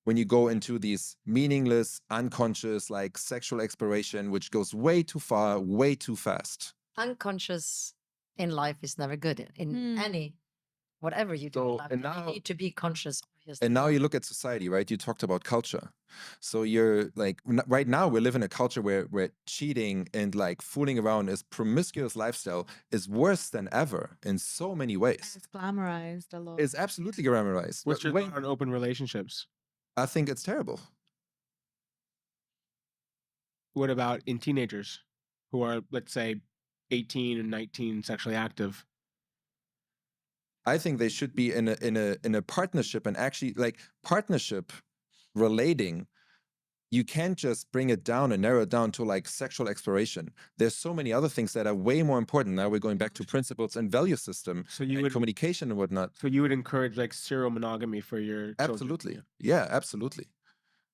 When you go into these meaningless, unconscious, like sexual exploration, which goes way too far, way too fast. Unconscious in life is never good in any, whatever you do in So, life. and You now, need to be conscious, obviously. and now you look at society, right? You talked about culture. So you're like, right now we live in a culture where cheating and like fooling around is promiscuous lifestyle is worse than ever in so many ways. It's glamorized a lot. It's absolutely glamorized. What's But your wait, thought on open relationships? I think it's terrible. What about in teenagers who are, let's say, 18 and 19, sexually active? I think they should be in a partnership, and actually like partnership relating. You can't just bring it down and narrow it down to like sexual exploration. There's so many other things that are way more important. Now we're going back to principles and value system So you and would communication and whatnot. so you would encourage like serial monogamy for your children? Absolutely. Yeah, absolutely.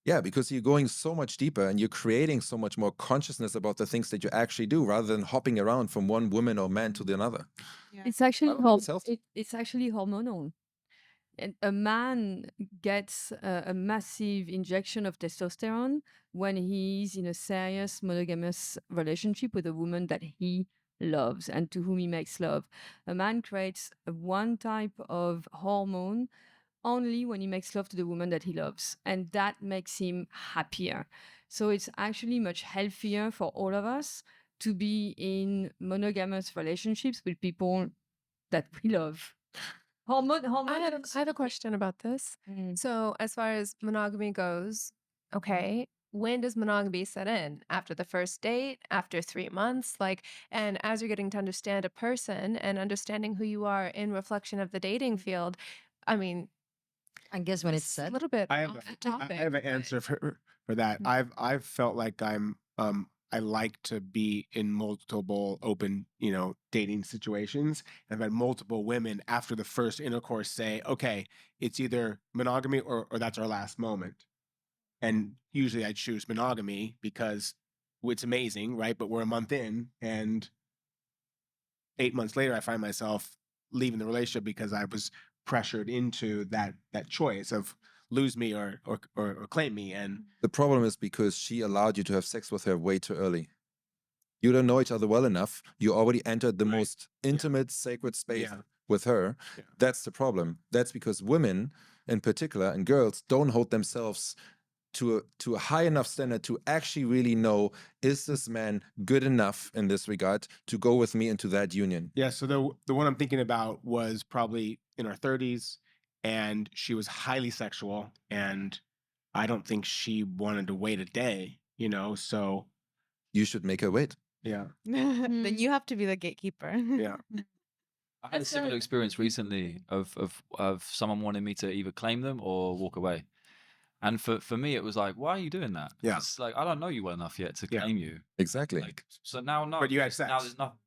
Yeah, because you're going so much deeper and you're creating so much more consciousness about the things that you actually do rather than hopping around from one woman or man to the another. Yeah. It's actually I don't think it's healthy. it's actually hormonal. And a man gets a massive injection of testosterone when he's in a serious monogamous relationship with a woman that he loves and to whom he makes love. A man creates one type of hormone only when he makes love to the woman that he loves, and that makes him happier. So it's actually much healthier for all of us to be in monogamous relationships with people that we love. I have a question about this. Mm. So, as far as monogamy goes, okay, when does monogamy set in? After the first date, after 3 months? Like, and as you're getting to understand a person and understanding who you are in reflection of the dating field, I mean, I guess when it's it's a set. little bit I have off a, topic. I have an but- answer for that. Mm. I've felt like I like to be in multiple open, dating situations. I've had multiple women after the first intercourse say, okay, it's either monogamy or that's our last moment. And usually I choose monogamy because it's amazing, right? But we're a month in, and 8 months later, I find myself leaving the relationship because I was pressured into that choice of lose me or claim me. And The problem is because she allowed you to have sex with her way too early. You don't know each other well enough. You already entered the Right. most intimate, sacred space Yeah. with her. Yeah. That's the problem. That's because women, in particular, and girls don't hold themselves to a high enough standard to actually really know, is this man good enough in this regard to go with me into that union? Yeah, so the one I'm thinking about was probably in her 30s, and she was highly sexual, and I don't think she wanted to wait a day, so You should make her wait. yeah. Then you have to be the gatekeeper. Yeah. I had a similar experience recently of someone wanting me to either claim them or walk away. And for me, it was like, why are you doing that? Yeah. It's like, I don't know you well enough yet to Yeah. claim you. Exactly. Like, so now, no. But you had because Now sex. there's nothing.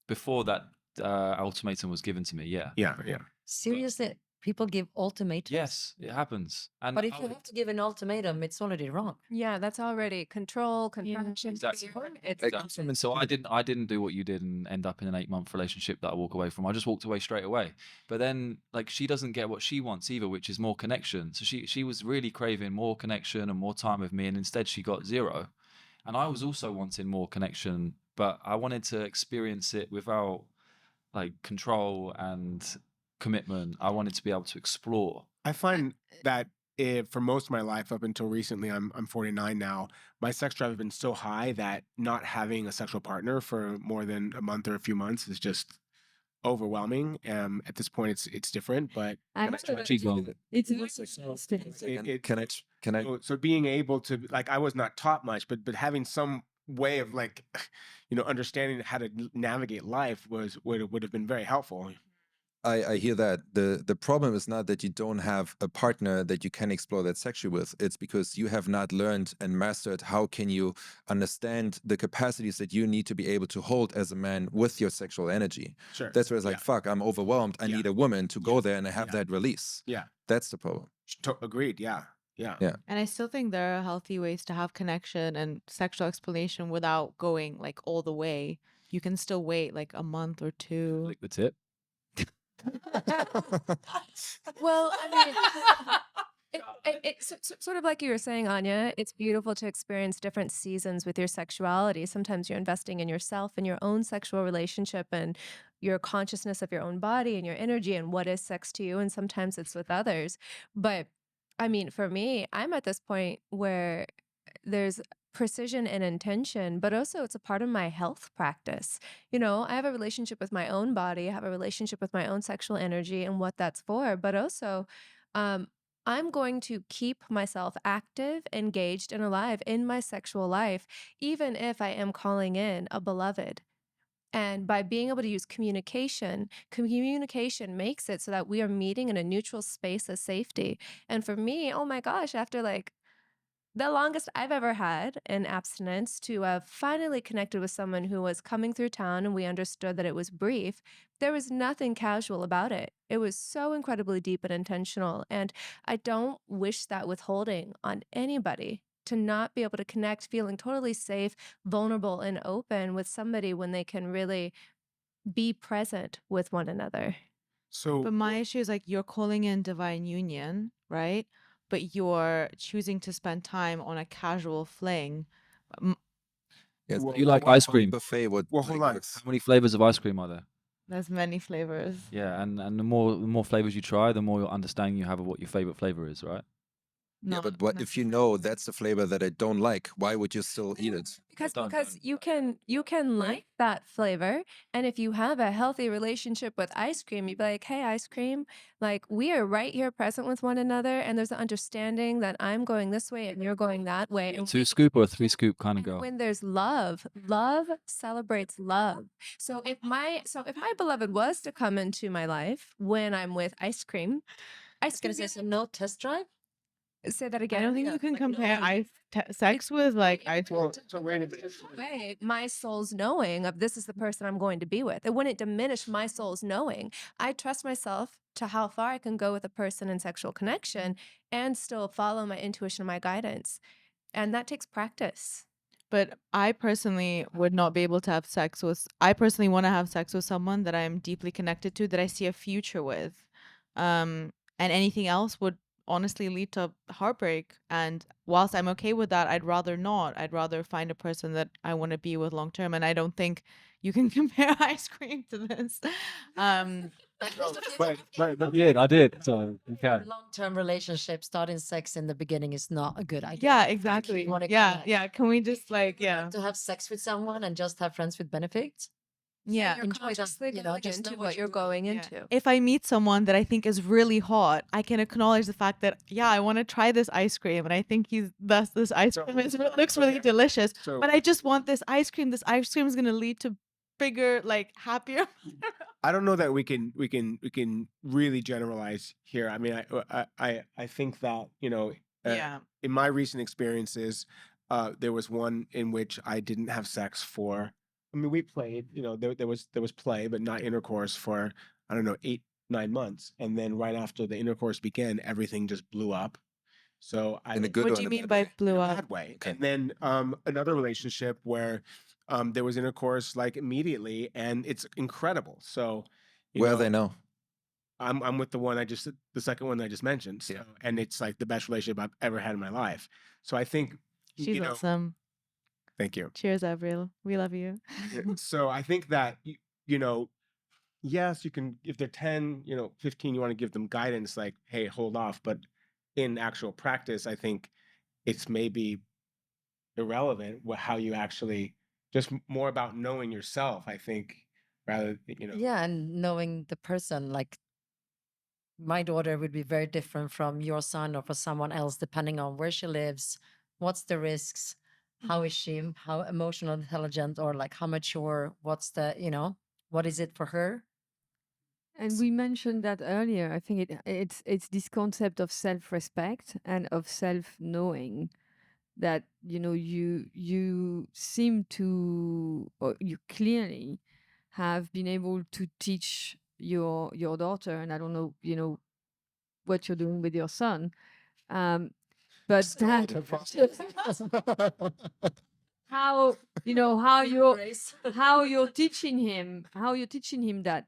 Before that ultimatum was given to me, yeah. Yeah. Seriously, people give ultimatums. Yes, it happens. And But if you have to give an ultimatum, it's already wrong. Yeah, that's already control, contraction. Exactly. It's Exactly. So I didn't do what you did and end up in an 8-month relationship that I walk away from. I just walked away straight away. But then, like, she doesn't get what she wants either, which is more connection. So she was really craving more connection and more time with me, and instead she got zero. And I was also wanting more connection, but I wanted to experience it without like control and commitment. I wanted to be able to explore. I find that for most of my life up until recently, I'm 49 now, my sex drive has been so high that not having a sexual partner for more than a month or a few months is just overwhelming. At this point, it's different, but It's Can I? so being able to, like, I was not taught much, but having some way of, like, understanding how to navigate life would have been very helpful. I hear that. The problem is not that you don't have a partner that you can explore that sexually with. It's because you have not learned and mastered how can you understand the capacities that you need to be able to hold as a man with your sexual energy. Sure. That's where it's like, Yeah. fuck, I'm overwhelmed. I Yeah. need a woman to go there and I have Yeah. that release. Yeah. That's the problem. Agreed. Yeah. And I still think there are healthy ways to have connection and sexual exploration without going like all the way. You can still wait like a month or two. Lick the tip. Well, I mean, it's sort of like you were saying, Anya, it's beautiful to experience different seasons with your sexuality. Sometimes you're investing in yourself and your own sexual relationship and your consciousness of your own body and your energy and what is sex to you. And sometimes it's with others. But I mean, for me, I'm at this point where there's precision and intention, but also it's a part of my health practice. I have a relationship with my own body, I have a relationship with my own sexual energy and what that's for, but also I'm going to keep myself active, engaged, and alive in my sexual life, even if I am calling in a beloved. And by being able to use communication makes it so that we are meeting in a neutral space of safety. And for me, oh my gosh, after like the longest I've ever had in abstinence, to have finally connected with someone who was coming through town and we understood that it was brief, there was nothing casual about it. It was so incredibly deep and intentional. And I don't wish that withholding on anybody, to not be able to connect feeling totally safe, vulnerable, and open with somebody when they can really be present with one another. So But my issue is like you're calling in divine union, right? But you're choosing to spend time on a casual fling. Yes. Well, You like ice cream? Buffet would Well, hold on. works. How many flavors of ice cream are there? There's many flavors. Yeah, and the more flavors you try, the more understanding you have of what your favorite flavor is, right? Yeah, not but what if you know that's the flavor that I don't like? Why would you still eat it? Because you can like that flavor, and if you have a healthy relationship with ice cream, you'd be like, hey, ice cream, like we are right here present with one another, and there's an understanding that I'm going this way and you're going that way. And 2 scoop or 3 scoop kind of girl. when there's love, love celebrates love. So if my beloved was to come into my life when I'm with ice cream, was gonna say, so no test drive. say that I again. don't think Yeah, you can like, no, compare sex with like ice cream. So wait a minute. Way my soul's knowing of this is the person I'm going to be with. It wouldn't diminish my soul's knowing. I trust myself to how far I can go with a person in sexual connection and still follow my intuition and my guidance. And that takes practice. But I personally would not be able to have sex with. I personally want to have sex with someone that I'm deeply connected to, that I see a future with, and anything else would honestly lead to heartbreak. And whilst I'm okay with that, I'd rather not. I'd rather find a person that I want to be with long term. And I don't think you can compare ice cream to this. I did. So you can. Long-term relationship, starting sex in the beginning is not a good idea. Yeah, exactly. You wanna Yeah, connect. yeah. Can we just like, yeah, To have sex with someone and just have friends with benefits. yeah. You're enjoy them, consciously you know, going just know into what what you're you're going Yeah. into. If I meet someone that I think is really hot, I can acknowledge the fact that, yeah, I want to try this ice cream, and I think this ice cream looks really delicious. So But I just want this ice cream. This ice cream is gonna lead to bigger, like happier. I don't know that we can really generalize here. I mean, I think that Yeah. in my recent experiences, there was one in which I didn't have sex for. I mean, we played. There was play, but not intercourse for, I don't know, 8-9 months, and then right after the intercourse began, everything just blew up. So I In a don't- good What or do in you a mean bad by way? blew in a up? bad way. Okay. And then another relationship where there was intercourse like immediately, and it's incredible. So Where are they now? I'm with the second one I just mentioned. So, Yeah. and it's like the best relationship I've ever had in my life. So I think, She's awesome. thank you. Cheers, Avril. We love you. So I think that, yes, you can, if they're 10, 15, you want to give them guidance like, hey, hold off. But in actual practice, I think it's maybe irrelevant how you actually, just more about knowing yourself, I think, rather, Yeah, and knowing the person, like my daughter would be very different from your son or for someone else, depending on where she lives, what's the risks, how is she, how emotional intelligent, or like how mature, what's the, what is it for her? And we mentioned that earlier. I think it's this concept of self-respect and of self-knowing that you seem to, or you clearly have been able to teach your daughter, and I don't know what you're doing with your son, but that how you're teaching him that.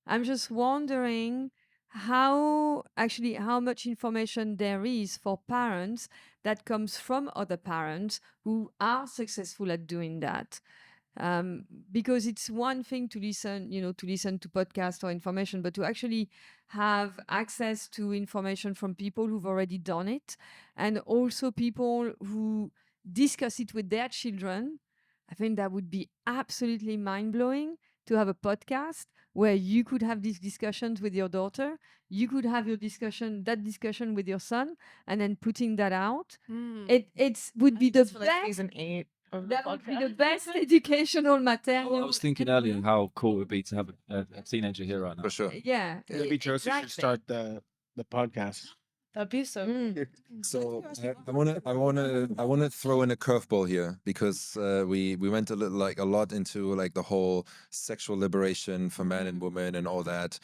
I'm just wondering how much information there is for parents that comes from other parents who are successful at doing that. Because it's one thing to listen to podcasts or information, but to actually have access to information from people who've already done it, and also people who discuss it with their children. I think that would be absolutely mind-blowing to have a podcast where you could have these discussions with your daughter, you could have that discussion with your son, and then putting that out. It would be the That's for, like, best. season 8 of the That would be the podcast. best educational I material. was thinking earlier how cool it would be to have a teenager here right now. For sure. Yeah, maybe Josie should exactly. start the podcast. That'd be so. So I wanna throw in a curveball here, because we went a lot into like the whole sexual liberation for men and women and all that.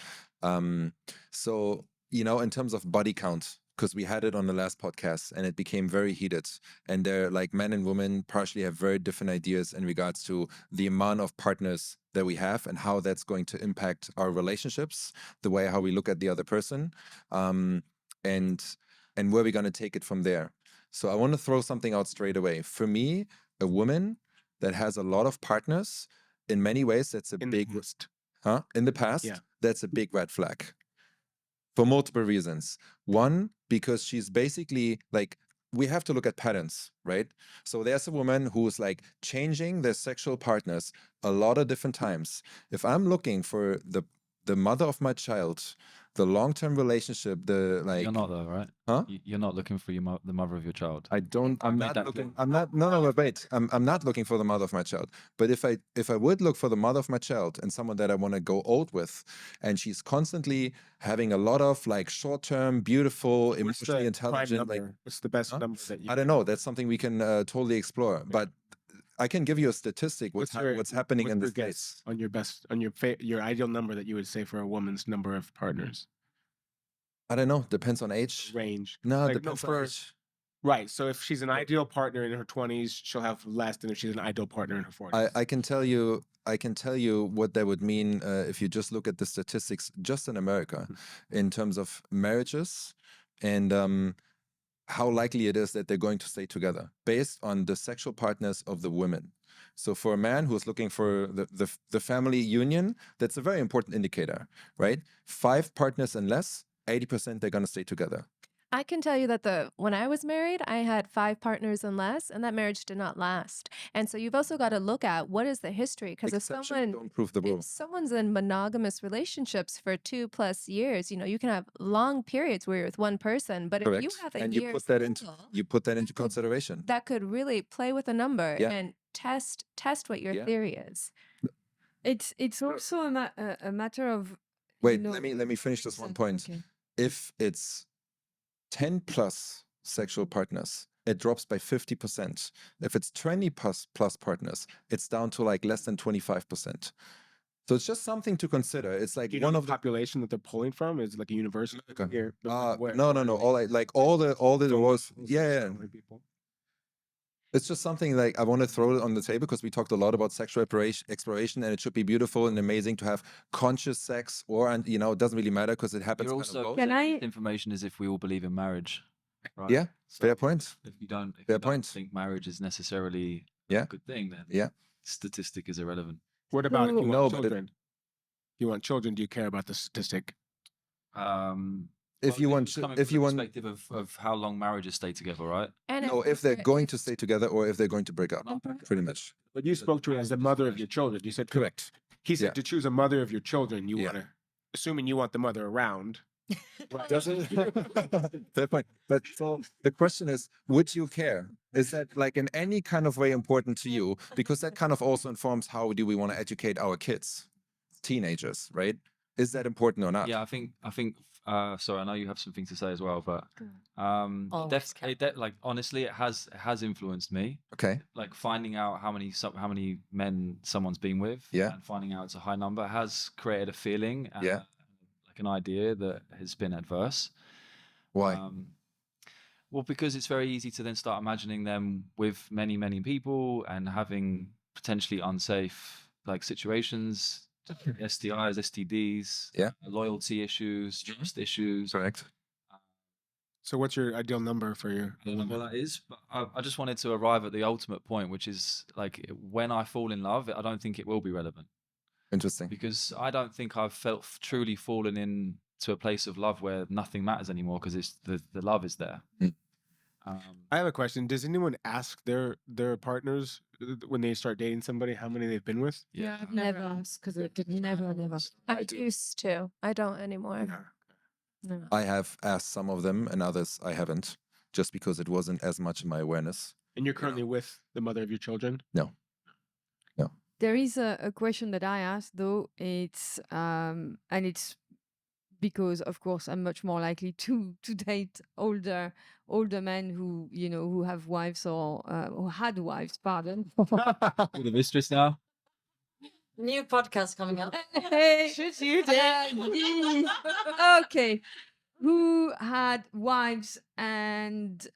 So in terms of body count, because we had it on the last podcast and it became very heated, and they're like, men and women partially have very different ideas in regards to the amount of partners that we have and how that's going to impact our relationships, the way how we look at the other person. And where we're going to take it from there. So I want to throw something out straight away. For me, a woman that has a lot of partners, in many ways, that's a In big, the past. in the past, Yeah. that's a big red flag. for multiple reasons. One, because she's basically like, we have to look at patterns, right? So there's a woman who's like changing their sexual partners a lot of different times. If I'm looking for the mother of my child, the long-term relationship, the like, You're not though, right? huh? You're not looking for the mother of your child. I don't. I'm made not that looking. clear. I'm not. No, wait. I'm not looking for the mother of my child. But if I would look for the mother of my child and someone that I want to go old with, and she's constantly having a lot of like short-term, beautiful, What's emotionally the intelligent, prime like, number? What's the best huh? number that you? I don't know. That's something we can totally explore. But I can give you a statistic. What's happening in the what's your guess States? on your best on your ideal number that you would say for a woman's number of partners? I don't know. Depends on age. Range. No, Like, depends on age. Right. So if she's an ideal partner in her 20s, she'll have less than if she's an ideal partner in her 40s. I can tell you what that would mean if you just look at the statistics just in America in terms of marriages and how likely it is that they're going to stay together based on the sexual partners of the women. So for a man who's looking for the family union, that's a very important indicator, right? 5 partners and less, 80% they're going to stay together. I can tell you that when I was married, I had 5 partners and less, and that marriage did not last. And so you've also got to look at what is the history, because Exceptions don't prove the rule. if someone's in monogamous relationships for 2+ years, you can have long periods where you're with one person, but if you Correct. have a And year you put that into could- consideration. that could really play with a number Yeah. and test what your Yeah. theory is. It's also a matter of Wait, know, let me finish this one reason. point. Okay. If it's 10 plus sexual partners, it drops by 50%. If it's 20 plus partners, it's down to like less than 25%. So it's just something to consider. It's like Do you know one the of the population that they're pulling from is like a university. Okay. Here, where- no. All the roles. Yeah. so many people. It's just something like I want to throw it on the table because we talked a lot about sexual exploration, and it should be beautiful and amazing to have conscious sex, or and it doesn't really matter because it happens. You're kind of also both. Can I- information is if we all believe in marriage. Right? Yeah, So fair point. If you don't, Fair point. think marriage is necessarily Yeah. a good thing, then Yeah. statistic is irrelevant. What about if you No, want but it- children? If you want children, do you care about the statistic? If you want, it's coming if from you the want, perspective of how long marriages stay together, right? And no, if they're going to stay together or if they're going to break up, pretty much. But you spoke to her as the mother of your children. You said Correct. He said Yeah. to choose a mother of your children, you Yeah. want to, assuming you want the mother around. Fair point. But so the question is, would you care? Is that like in any kind of way important to you? Because that kind of also informs how do we want to educate our kids, teenagers, right? Is that important or not? Yeah, I think. Sorry, I know you have something to say as well, but Always can. like honestly, it has influenced me. Okay. Like finding out how many men someone's been with, Yeah. and finding out it's a high number has created a feeling, and Yeah. like an idea that has been adverse. Why? Well, because it's very easy to then start imagining them with many, many people and having potentially unsafe like situations, STIs, STDs, Yeah. loyalty issues, trust issues. Correct. So what's your ideal number for your? I don't know what that is, but I just wanted to arrive at the ultimate point, which is like when I fall in love, I don't think it will be relevant Interesting. because I don't think I've truly fallen into a place of love where nothing matters anymore because it's the love is there. Mm. I have a question. Does anyone ask their partners when they start dating somebody how many they've been with? Yeah, I've never asked because it did never. I used to. I don't anymore. No. I have asked some of them and others I haven't, just because it wasn't as much in my awareness. And you're currently with the mother of your children? There is a question that I asked though. It's and it's because of course I'm much more likely to date older men who who have wives or who had wives. Pardon. With a mistress now. New podcast coming up. Hey, okay, who had wives and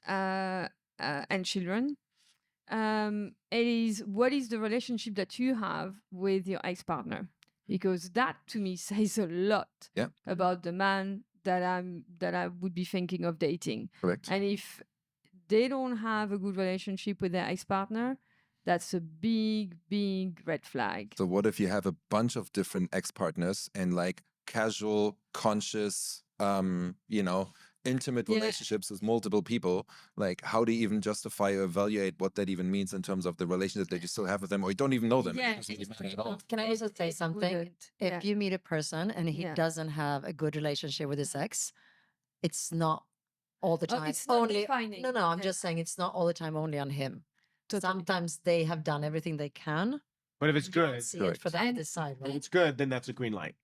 children. It is what is the relationship that you have with your ex-partner, because that to me says a lot Yeah. about the man that I would be thinking of dating. Correct. And if they don't have a good relationship with their ex-partner, that's a big red flag. So what if you have a bunch of different ex-partners and like casual, conscious you know, intimate Yeah. relationships with multiple people, like how do you even justify or evaluate what that even means in terms of the relationship that you still have with them, or you don't even know them? Yeah, It doesn't even matter at all. Can I also say something? wouldn't. If Yeah. you meet a person and he Yeah. doesn't have a good relationship with his ex, it's not all the Oh, time it's not only. defining. No, I'm Yeah. just saying it's not all the time only on him. Totally. Sometimes they have done everything they can. But if it's and you don't good, see it for Correct. that this side, if right? it's good, then that's a green light.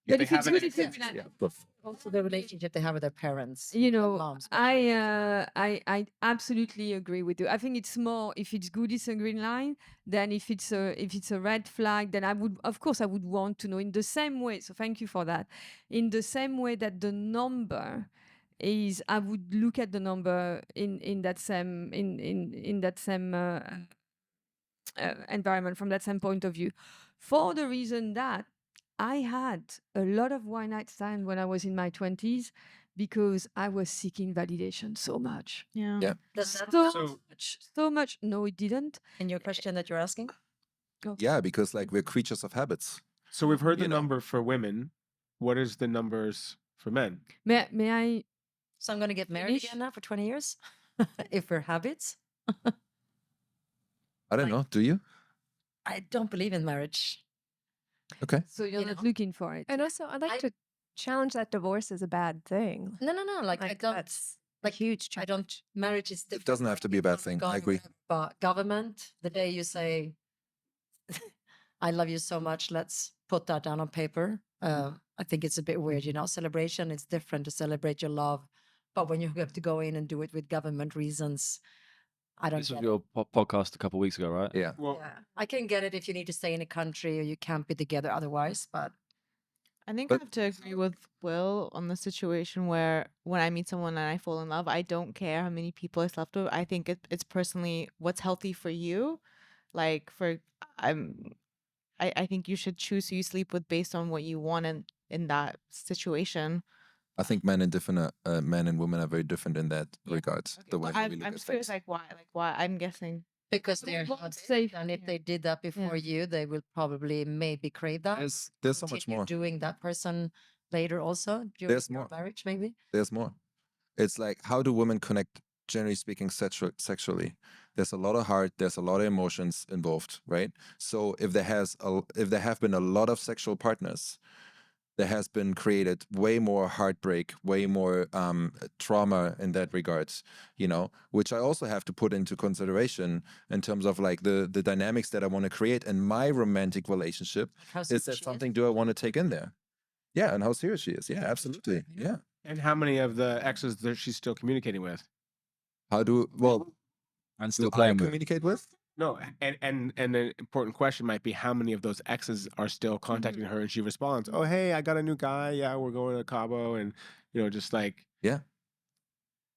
But they if it's haven't good, it's a accepted- green light. Yeah. Also, the relationship they have with their parents. You their know, moms. I absolutely agree with you. I think it's more, if it's good, it's a green line. Then if it's a red flag, then I would, of course, I would want to know in the same way. So thank you for that. In the same way that the number is, I would look at the number in that same environment, from that same point of view, for the reason that I had a lot of one night stand when I was in my 20s because I was seeking validation so much. Yeah. Yeah. Does that So much. No, it didn't. in your question that you're asking? Yeah, because like we're creatures of habits. So we've heard the You know. number for women. What is the numbers for men? May I? So I'm going to get married Finish? again now for 20 years if we're habits. I don't know. Do you? I don't believe in marriage. Okay. So you're You not know? looking for it. And also, I'd like to challenge that divorce is a bad thing. No. Like I don't. That's a like, huge I challenge. don't. Marriage is different. doesn't have to be a bad thing. I agree. But government, the day you say, "I love you so much," let's put that down on paper. I think it's a bit weird, Celebration, it's different to celebrate your love, but when you have to go in and do it with government reasons, I don't This was get it. your podcast a couple of weeks ago, right? Yeah. Well, Yeah, I can get it if you need to stay in a country or you can't be together otherwise, but I think But- I have to agree with Will on the situation where when I meet someone and I fall in love, I don't care how many people I slept with. I think it's personally what's healthy for you. Like I think you should choose who you sleep with based on what you want in that situation. I think men and women are very different in that regard. Okay, The way but that we look I'm at curious, things. like why? I'm guessing. because We they're won't not say- safe, and if they did that before you, they will probably maybe crave that. There's so much Continue more. doing that person later also during There's your more. marriage, maybe. There's more. It's like, how do women connect, generally speaking, sexually? There's a lot of heart, there's a lot of emotions involved, right? So if there have been a lot of sexual partners, there has been created way more heartbreak, way more trauma in that regards, which I also have to put into consideration in terms of like the dynamics that I want to create in my romantic relationship. How Is serious that she something do I want to take in there? Yeah, and how serious she is. Yeah, absolutely. Yeah. and how many of the exes that she's still communicating with? And And do still I playing with. communicate with? No, and an important question might be how many of those exes are still contacting her and she responds, "Oh, hey, I got a new guy. Yeah, we're going to Cabo," and just like Yeah.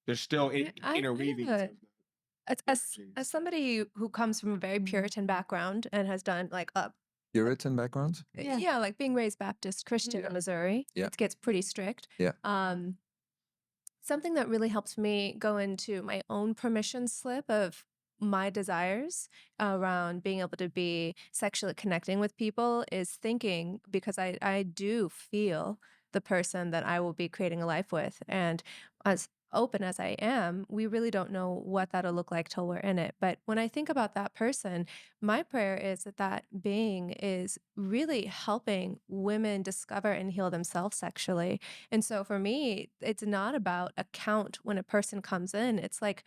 they're still I- interweaving. yeah. some of the As energies. somebody who comes from a very Puritan background and has done like Puritan background? yeah, like being raised Baptist Christian in Missouri, Yeah. it gets pretty strict. Yeah. Something that really helps me go into my own permission slip of my desires around being able to be sexually connecting with people is thinking, because I do feel the person that I will be creating a life with. And as open as I am, we really don't know what that'll look like till we're in it. But when I think about that person, my prayer is that that being is really helping women discover and heal themselves sexually. And so for me, it's not about a count when a person comes in. It's like,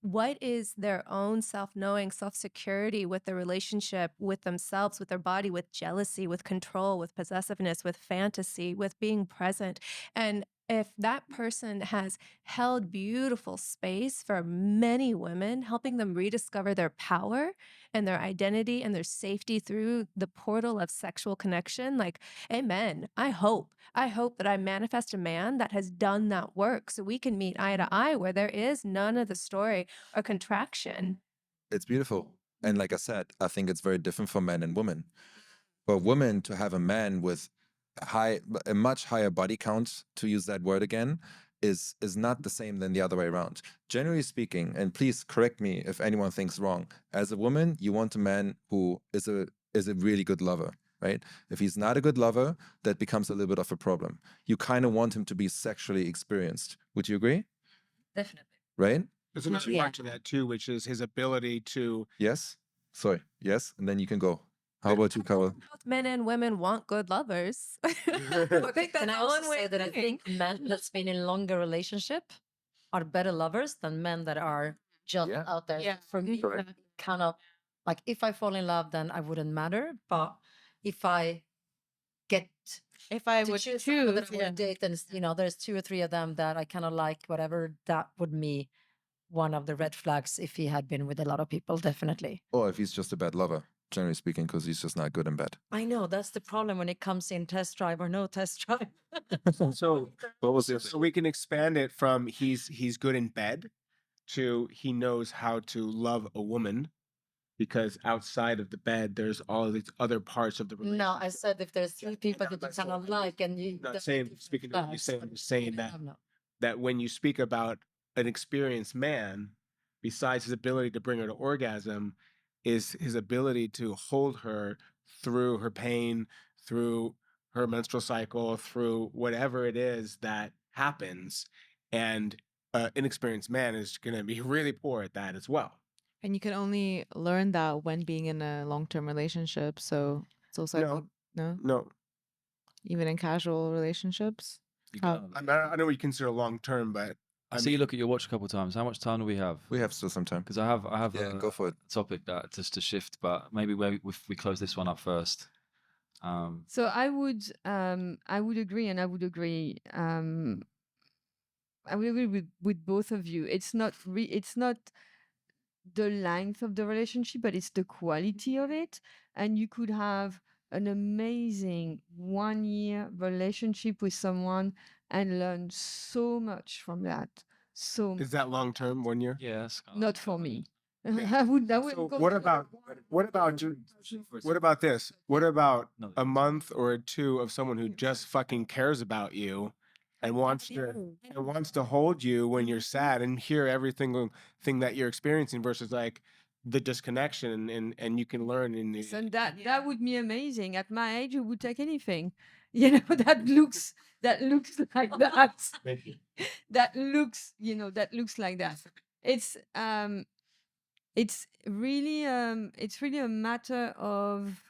what is their own self-knowing, self-security with the relationship with themselves, with their body, with jealousy, with control, with possessiveness, with fantasy, with being present. And if that person has held beautiful space for many women, helping them rediscover their power and their identity and their safety through the portal of sexual connection, like, amen. I hope that I manifest a man that has done that work so we can meet eye to eye where there is none of the story or contraction. It's beautiful. And like I said, I think it's very different for men and women. For women to have a man with a much higher body count, to use that word again, is not the same than the other way around. Generally speaking, and please correct me if anyone thinks wrong, as a woman, you want a man who is a really good lover, right? If he's not a good lover, that becomes a little bit of a problem. You kind of want him to be sexually experienced. Would you agree? Definitely. Right? There's another Yeah. part to that too, which is his ability to. Yes? Sorry. Yes? And then you can go. How about you, Carol? Both men and women want good lovers. I think Can that's I a also one-way say that I thing. think men that's been in longer relationship are better lovers than men that are just Yeah. out there. Yeah. For me, Correct. kind of like if I fall in love, then I wouldn't matter. But if I get If I to would choose someone that choose, I want to date, and there's 2 or 3 of them that I kind of like, whatever, that would be one of the red flags if he had been with a lot of people, definitely. Or if he's just a bad lover, generally speaking, because he's just not good in bed. I know that's the problem when it comes in test drive or no test drive. So What was the so we can expand it from he's good in bed to he knows how to love a woman, because outside of the bed there's all these other parts of the relationship. No, I said if there's 3 people that you kind of like and you Not that's saying different speaking of what you flags, say, but I'm just saying yeah, that no. that when you speak about an experienced man, besides his ability to bring her to orgasm, is his ability to hold her through her pain, through her menstrual cycle, through whatever it is that happens. And an inexperienced man is going to be really poor at that as well. and you can only learn that when being in a long-term relationship. So it's also, I No. think, no, No, even in casual relationships. You How- can't. I know what you consider long term, but I see you look at your watch a couple of times. How much time do we have? We have still some time. Because I have Yeah, go for it. a topic that just to shift, but maybe we close this one up first. So I would agree, and I would agree. I would agree with both of you. It's not the length of the relationship, but it's the quality of it. And you could have an amazing 1 year relationship with someone and learn so much from that. So is that long term, 1 year? Yeah, that's kind of not for me. Yeah. I would So go what for about what about this? What about No, a month or 2 of someone who just fucking cares about you and wants to hold you when you're sad and hear every single thing that you're experiencing versus like the disconnection and you can learn in the and that would be amazing. At my age, I would take anything. You know, that looks like that. Thank you. That looks like that. It's really a matter of,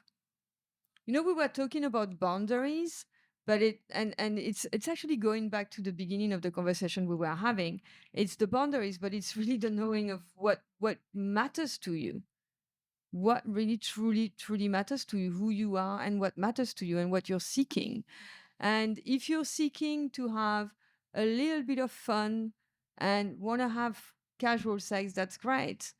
we were talking about boundaries, but it's actually going back to the beginning of the conversation we were having. It's the boundaries, but it's really the knowing of what matters to you, what really truly matters to you, who you are and what matters to you and what you're seeking. And if you're seeking to have a little bit of fun and want to have casual sex, that's great,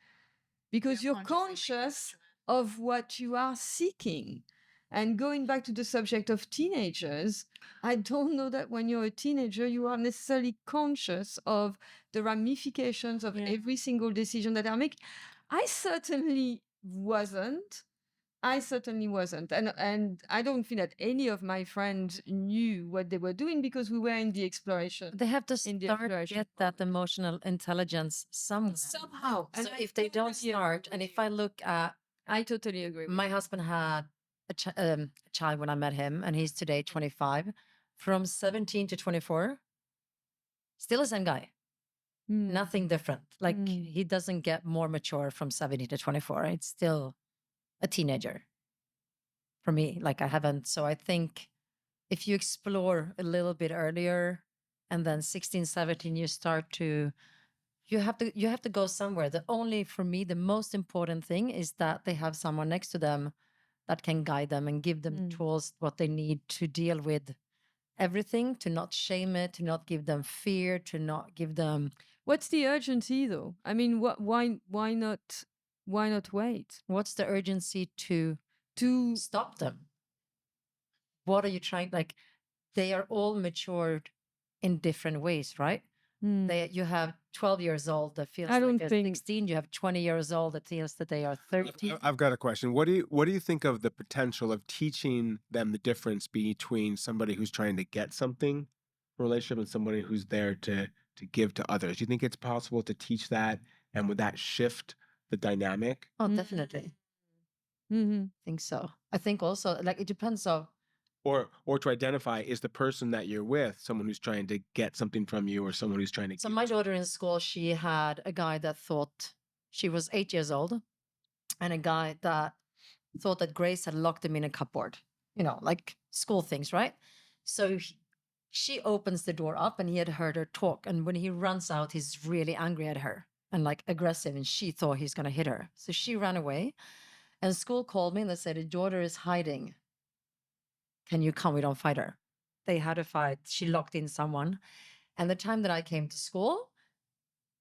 because you're conscious of what you are seeking. And going back to the subject of teenagers, I don't know that when you're a teenager, you are necessarily conscious of the ramifications of every single decision that they're making. I certainly wasn't. And I don't think that any of my friends knew what they were doing because we were in the exploration. They have to In the start exploration get that emotional intelligence somewhere. somehow. So And I if they don't totally agree start, and with if you. I look at I totally agree. my husband had a child when I met him, and he's today 25. From 17 to 24, still the same guy. Nothing different. Like he doesn't get more mature from 17 to 24. It's still a teenager for me. Like I haven't. So I think if you explore a little bit earlier, and then 16, 17, you start to you have to go somewhere. The only for me the most important thing is that they have someone next to them that can guide them and give them tools what they need to deal with everything, to not shame it, to not give them fear, to not give them What's the urgency, though? I mean, why not wait what's the urgency to to stop them. What are you trying, like they are all matured in different ways, right? You have 12 years old that feels I don't like they're think- 16. You have 20 years old that feels that they are 13. I've got a question. What do you think of the potential of teaching them the difference between somebody who's trying to get something from a relationship and somebody who's there to give to others? Do you think it's possible to teach that, and would that shift the dynamic? Oh, definitely. Mhm. I think so. I think also like it depends on Or to identify, is the person that you're with someone who's trying to get something from you or someone who's trying to so give my you daughter in school, she had a guy that thought she was 8 years old and a guy that thought that Grace had locked him in a cupboard, like school things, right? So she opens the door up and he had heard her talk. And when he runs out, he's really angry at her and like aggressive. And she thought he's going to hit her. So she ran away. And school called me and they said, your daughter is hiding. Can you come? We don't fight her. They had a fight. She locked in someone. And the time that I came to school,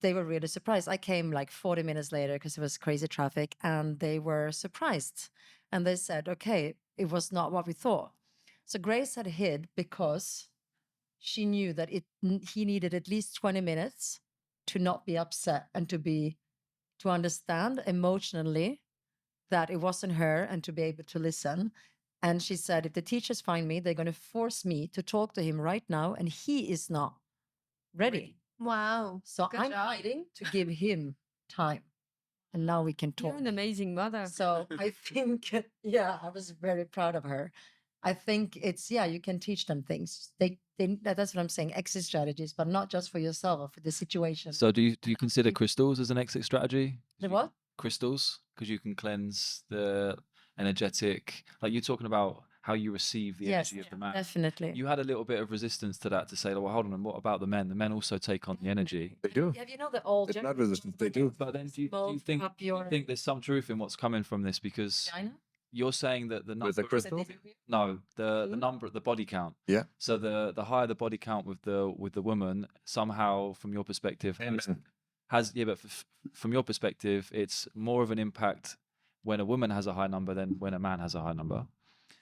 they were really surprised. I came like 40 minutes later because it was crazy traffic and they were surprised. And they said, okay, it was not what we thought. So Grace had hid because she knew that he needed at least 20 minutes to not be upset and to understand emotionally that it wasn't her and to be able to listen. And she said, if the teachers find me, they're going to force me to talk to him right now. And he is not ready. Wow. So Good I'm job. hiding to give him time. And now we can You're talk. an amazing mother. So I think, yeah, I was very proud of her. I think it's, you can teach them things. That's what I'm saying, exit strategies, but not just for yourself or for the situation. So do you consider crystals as an exit strategy? The what? Crystals, because you can cleanse the energetic, like you're talking about how you receive the Yes, energy of the man. definitely. You had a little bit of resistance to that, to say, well, hold on, and what about the men? The men also take on the energy. They do. Have you know the old It's not resistance. They do. But then do you Smoke think up your there's some truth in what's coming from this? Because vagina? you're saying that the With number the crystal? no, the number, the body count. Yeah. So the higher the body count with the woman, somehow from your perspective And men. but from your perspective, it's more of an impact when a woman has a high number than when a man has a high number.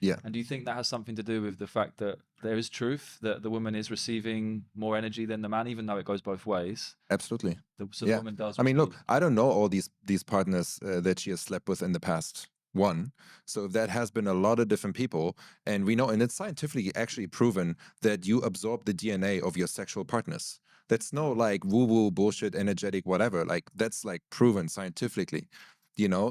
Yeah. And do you think that has something to do with the fact that there is truth that the woman is receiving more energy than the man, even though it goes both ways? Absolutely. So the woman does. I mean, look, receive. I don't know all these partners that she has slept with in the past. One. So that has been a lot of different people. And we know, and it's scientifically actually proven that you absorb the DNA of your sexual partners. That's no like woo-woo bullshit, energetic, whatever. Like that's like proven scientifically.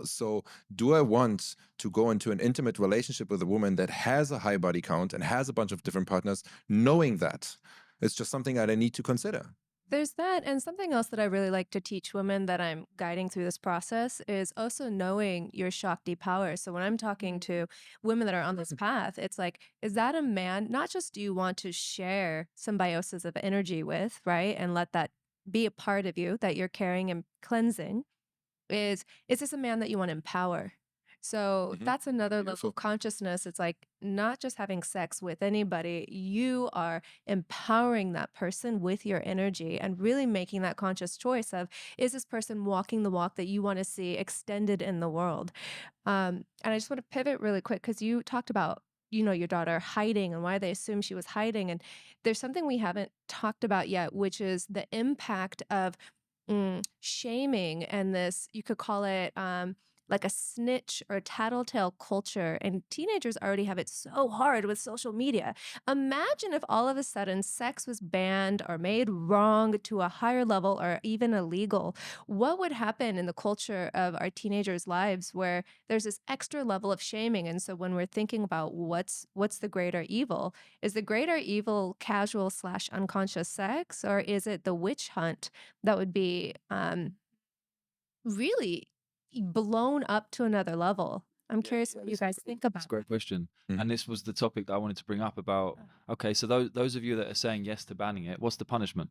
So do I want to go into an intimate relationship with a woman that has a high body count and has a bunch of different partners, knowing that? It's just something that I need to consider. There's that. And something else that I really like to teach women that I'm guiding through this process is also knowing your Shakti power. So when I'm talking to women that are on this path, it's like, is that a man? Not just do you want to share symbiosis of energy with, right? And let that be a part of you that you're carrying and cleansing. Is this a man that you want to empower? So that's another level Beautiful. of consciousness. It's like not just having sex with anybody, you are empowering that person with your energy and really making that conscious choice of, is this person walking the walk that you want to see extended in the world? And I just want to pivot really quick because you talked about, your daughter hiding and why they assumed she was hiding. And there's something we haven't talked about yet, which is the impact of shaming and this, you could call it like a snitch or a tattletale culture. And teenagers already have it so hard with social media. Imagine if all of a sudden sex was banned or made wrong to a higher level or even illegal. What would happen in the culture of our teenagers' lives where there's this extra level of shaming? And so when we're thinking about what's the greater evil, is the greater evil casual / unconscious sex, or is it the witch hunt that would be really blown up to another level? I'm curious what you guys think That's about a great question. Mhm. And this was the topic that I wanted to bring up about, okay, so those of you that are saying yes to banning it, what's the punishment?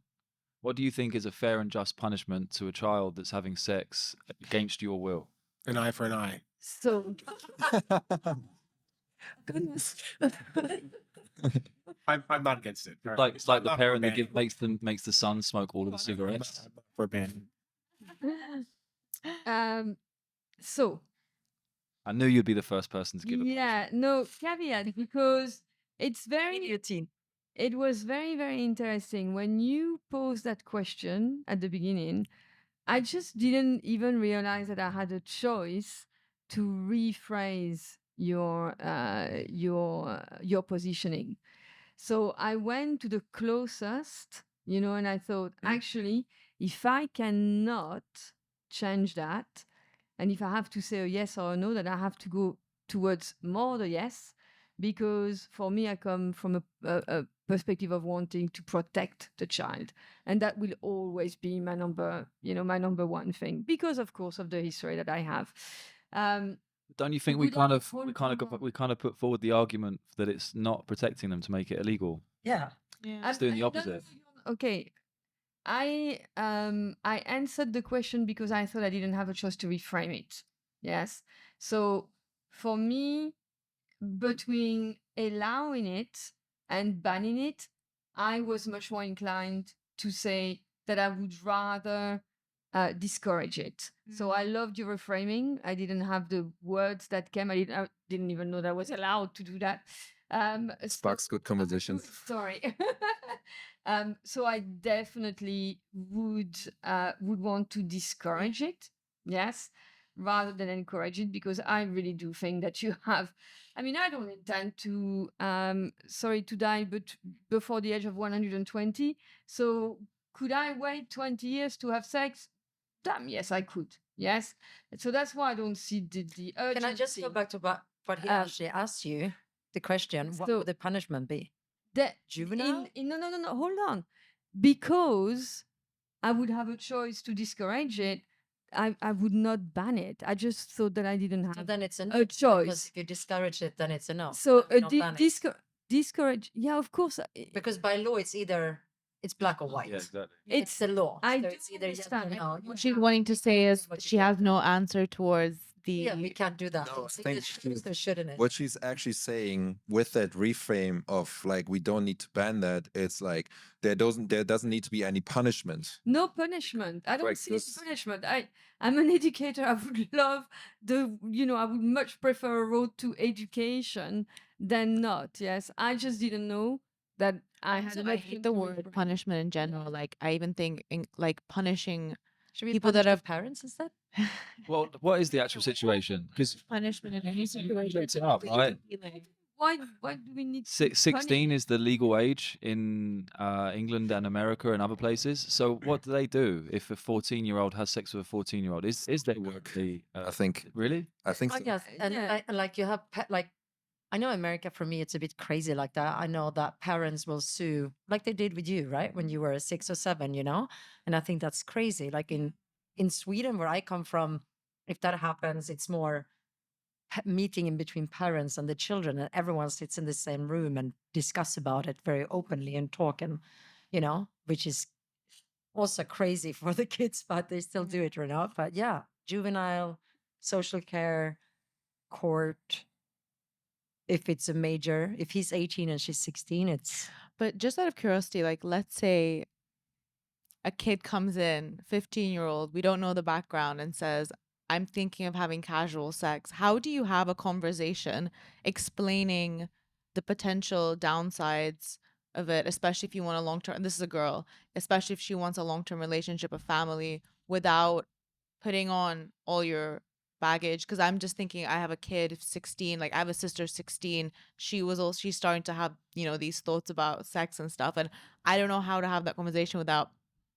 What do you think is a fair and just punishment to a child that's having sex against your will? an eye for an eye. So, goodness. I'm not against it. all right? Like it's like I'm the not for parent that banning. makes the son smoke all of the cigarettes. I'm not for banning. So, I knew you'd be the first person to give it. yeah, no caveat because it's very Guillotine. it was very, very interesting. When you posed that question at the beginning, I just didn't even realize that I had a choice to rephrase your positioning. So I went to the closest, and I thought, actually, if I cannot change that, And if I have to say a yes or a no, then I have to go towards more the yes, because for me, I come from a perspective of wanting to protect the child, and that will always be my number one thing, because of course of the history that I have. Don't you think we kind of put forward the argument that it's not protecting them to make it illegal? Yeah. It's doing the opposite. Okay. I answered the question because I thought I didn't have a choice to reframe it. Yes. So for me, between allowing it and banning it, I was much more inclined to say that I would rather discourage it. So I loved your reframing. I didn't have the words that came. I didn't even know that I was allowed to do that. Sparks good conversations. Sorry. So I definitely would want to discourage it, yes, rather than encourage it, because I really do think that you have. I mean, I don't intend to, to die, but before the age of 120. So could I wait 20 years to have sex? Damn, yes, I could. Yes. So that's why I don't see the urgency. Can I just go back to what he actually asked you? The question, what so- would the punishment be? That Juvenile? no, hold on. Because I would have a choice to discourage it, I would not ban it. I just thought that I didn't So have then it's a no. a Because choice. if you discourage it, then it's a no. So Then we don't ban it. discourage, yeah, of course. Because by law, it's black or white. Yeah, exactly. It's the law. I so do it's either yes or understand. no. What she's wanting to say is What you she get. has no answer towards the. Yeah, we can't do that. No, I It's think either should or shouldn't it? What she's actually saying with that reframe of like, we don't need to ban that, it's like there doesn't need to be any punishment. No punishment. I don't Correct, see any this- punishment. I'm an educator. I would love I would much prefer a road to education than not. Yes. I just didn't know that I had So an I option hate the to word reframe. punishment in general. Like I even think like punishing Should we people punish that the have- parents instead? Well, what is the actual situation? Because punishment in any situation. it up, right? Why do we need to 16 punish? is the legal age in England and America and other places. So what do they do if a 14-year-old has sex with a 14-year-old? Is they work the? I think Really? I think Oh, so. yes. And Yeah. like you have, like, I know America, for me, it's a bit crazy like that. I know that parents will sue, like they did with you, right? When you were 6 or 7, And I think that's crazy. Like in Sweden, where I come from, if that happens, it's more meeting in between parents and the children, and everyone sits in the same room and discuss about it very openly and talk, and which is also crazy for the kids, but they still do it, But yeah, juvenile, social care, court. If it's a major, if he's 18 and she's 16, it's But just out of curiosity, like let's say a kid comes in, 15-year-old, we don't know the background, and says, I'm thinking of having casual sex. How do you have a conversation explaining the potential downsides of it, especially if you want a long-term, and this is a girl, especially if she wants a long-term relationship, a family, without putting on all your baggage? Because I'm just thinking, I have a kid 16, like I have a sister 16. She's starting to have these thoughts about sex and stuff, and I don't know how to have that conversation without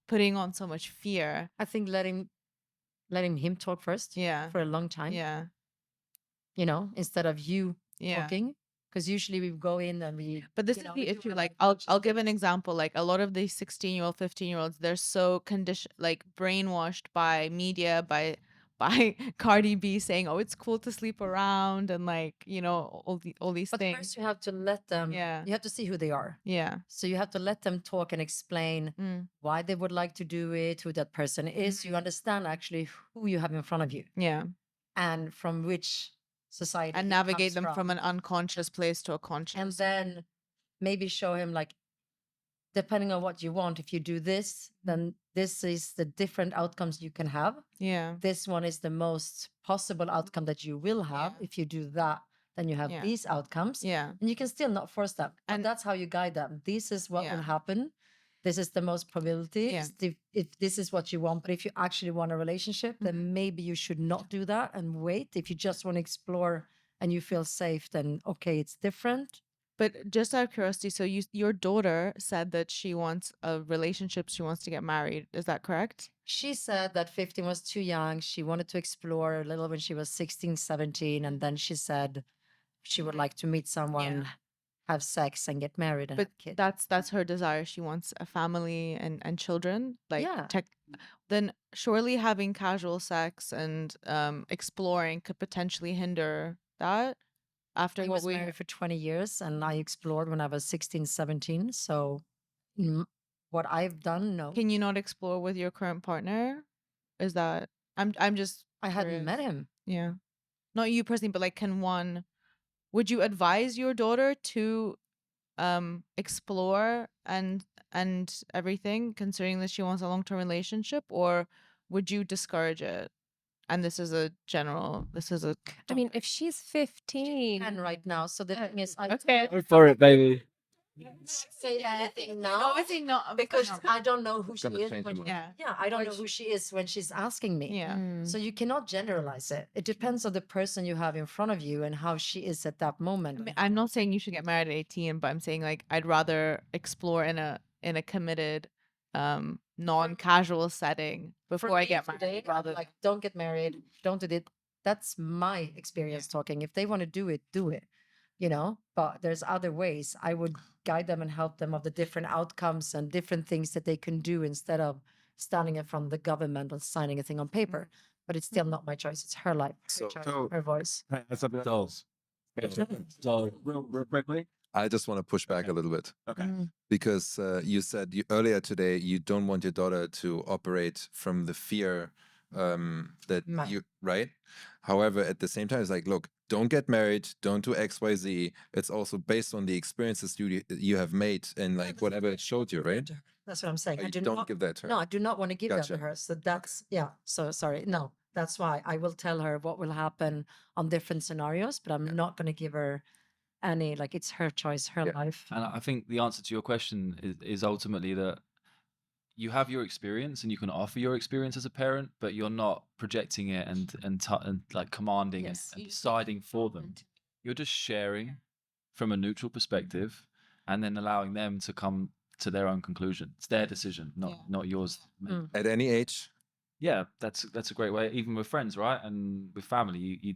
putting on so much fear. I think letting him talk first Yeah. for a long time, Yeah. Instead of you Yeah. talking, because usually we go in and we But this is the issue. Like I'll give an example. Like a lot of these 16-year-old, 15-year-olds, they're so brainwashed by media, by Cardi B saying, "Oh, it's cool to sleep around," and all these but things. first you have to let them, Yeah. you have to see who they are. Yeah. So you have to let them talk and explain Mm. why they would like to do it, who that person is. You understand actually who you have in front of you Yeah. and from which society And it navigate comes them from an unconscious place to a conscious. and then maybe show him, like, depending on what you want, if you do this, then this is the different outcomes you can have. Yeah. This one is the most possible outcome that you will have. Yeah. If you do that, then you have Yeah. these outcomes. Yeah. And you can still not force them. And And- that's how you guide them. This is what Yeah. will happen. This is the most probability. Yeah. If this is what you want, but if you actually want a relationship, Mm-hmm. then maybe you should not do that and wait. If you just want to explore and you feel safe, then okay, it's different. But just out of curiosity, so your daughter said that she wants a relationship, she wants to get married. Is that correct? She said that 15 was too young. She wanted to explore a little when she was 16, 17. And then she said she would like to meet someone, have sex, and get married and But have kids. that's her desire. She wants a family and children. Like Yeah. then surely having casual sex and exploring could potentially hinder that. After I what was we married for 20 years and I explored when I was 16, 17. So what I've done, no. can you not explore with your current partner? Is that I'm just I hadn't met curious. him. Yeah. Not you personally, but like would you advise your daughter to explore and everything, considering that she wants a long-term relationship, or would you discourage it? And this is a I mean, if she's 15, And right now. So the thing is, I okay. Go for it, baby. can't say anything now obviously not because I don't know who she Gonna is. change When, the mood. yeah, I don't know who she is when she's asking me. yeah. So you cannot generalize it. It depends on the person you have in front of you and how she is at that moment. I mean, I'm not saying you should get married at 18, but I'm saying like I'd rather explore in a committed non-casual setting For before I me get married, today, rather like, don't get married, don't do it. That's my experience talking. If they want to do it, do it. But there's other ways. I would guide them and help them of the different outcomes and different things that they can do instead of standing in front of the government and signing a thing on paper. But it's still not my choice. It's her life, her choice, her voice. That's something So- else. So Real quickly. I just want to push back Okay. a little bit Okay. because you said earlier today you don't want your daughter to operate from the fear that Right. you right. However, at the same time, it's like, look, don't get married, don't do X, Y, Z. It's also based on the experiences you have made and like whatever it showed you, right? That's what I'm saying. Oh, I you do don't not give that to her. No, I do not want to give that to Gotcha. her. So that's, yeah. So sorry. No, that's why I will tell her what will happen on different scenarios, but I'm not going to give her any, like, it's her choice, her Yeah. life. And I think the answer to your question is ultimately that you have your experience and you can offer your experience as a parent, but you're not projecting it and like commanding Yes. and deciding for them. You're just sharing from a neutral perspective and then allowing them to come to their own conclusion. It's their decision, not yours. Mm. At any age, Yeah, that's a great way. Even with friends, right, and with family, you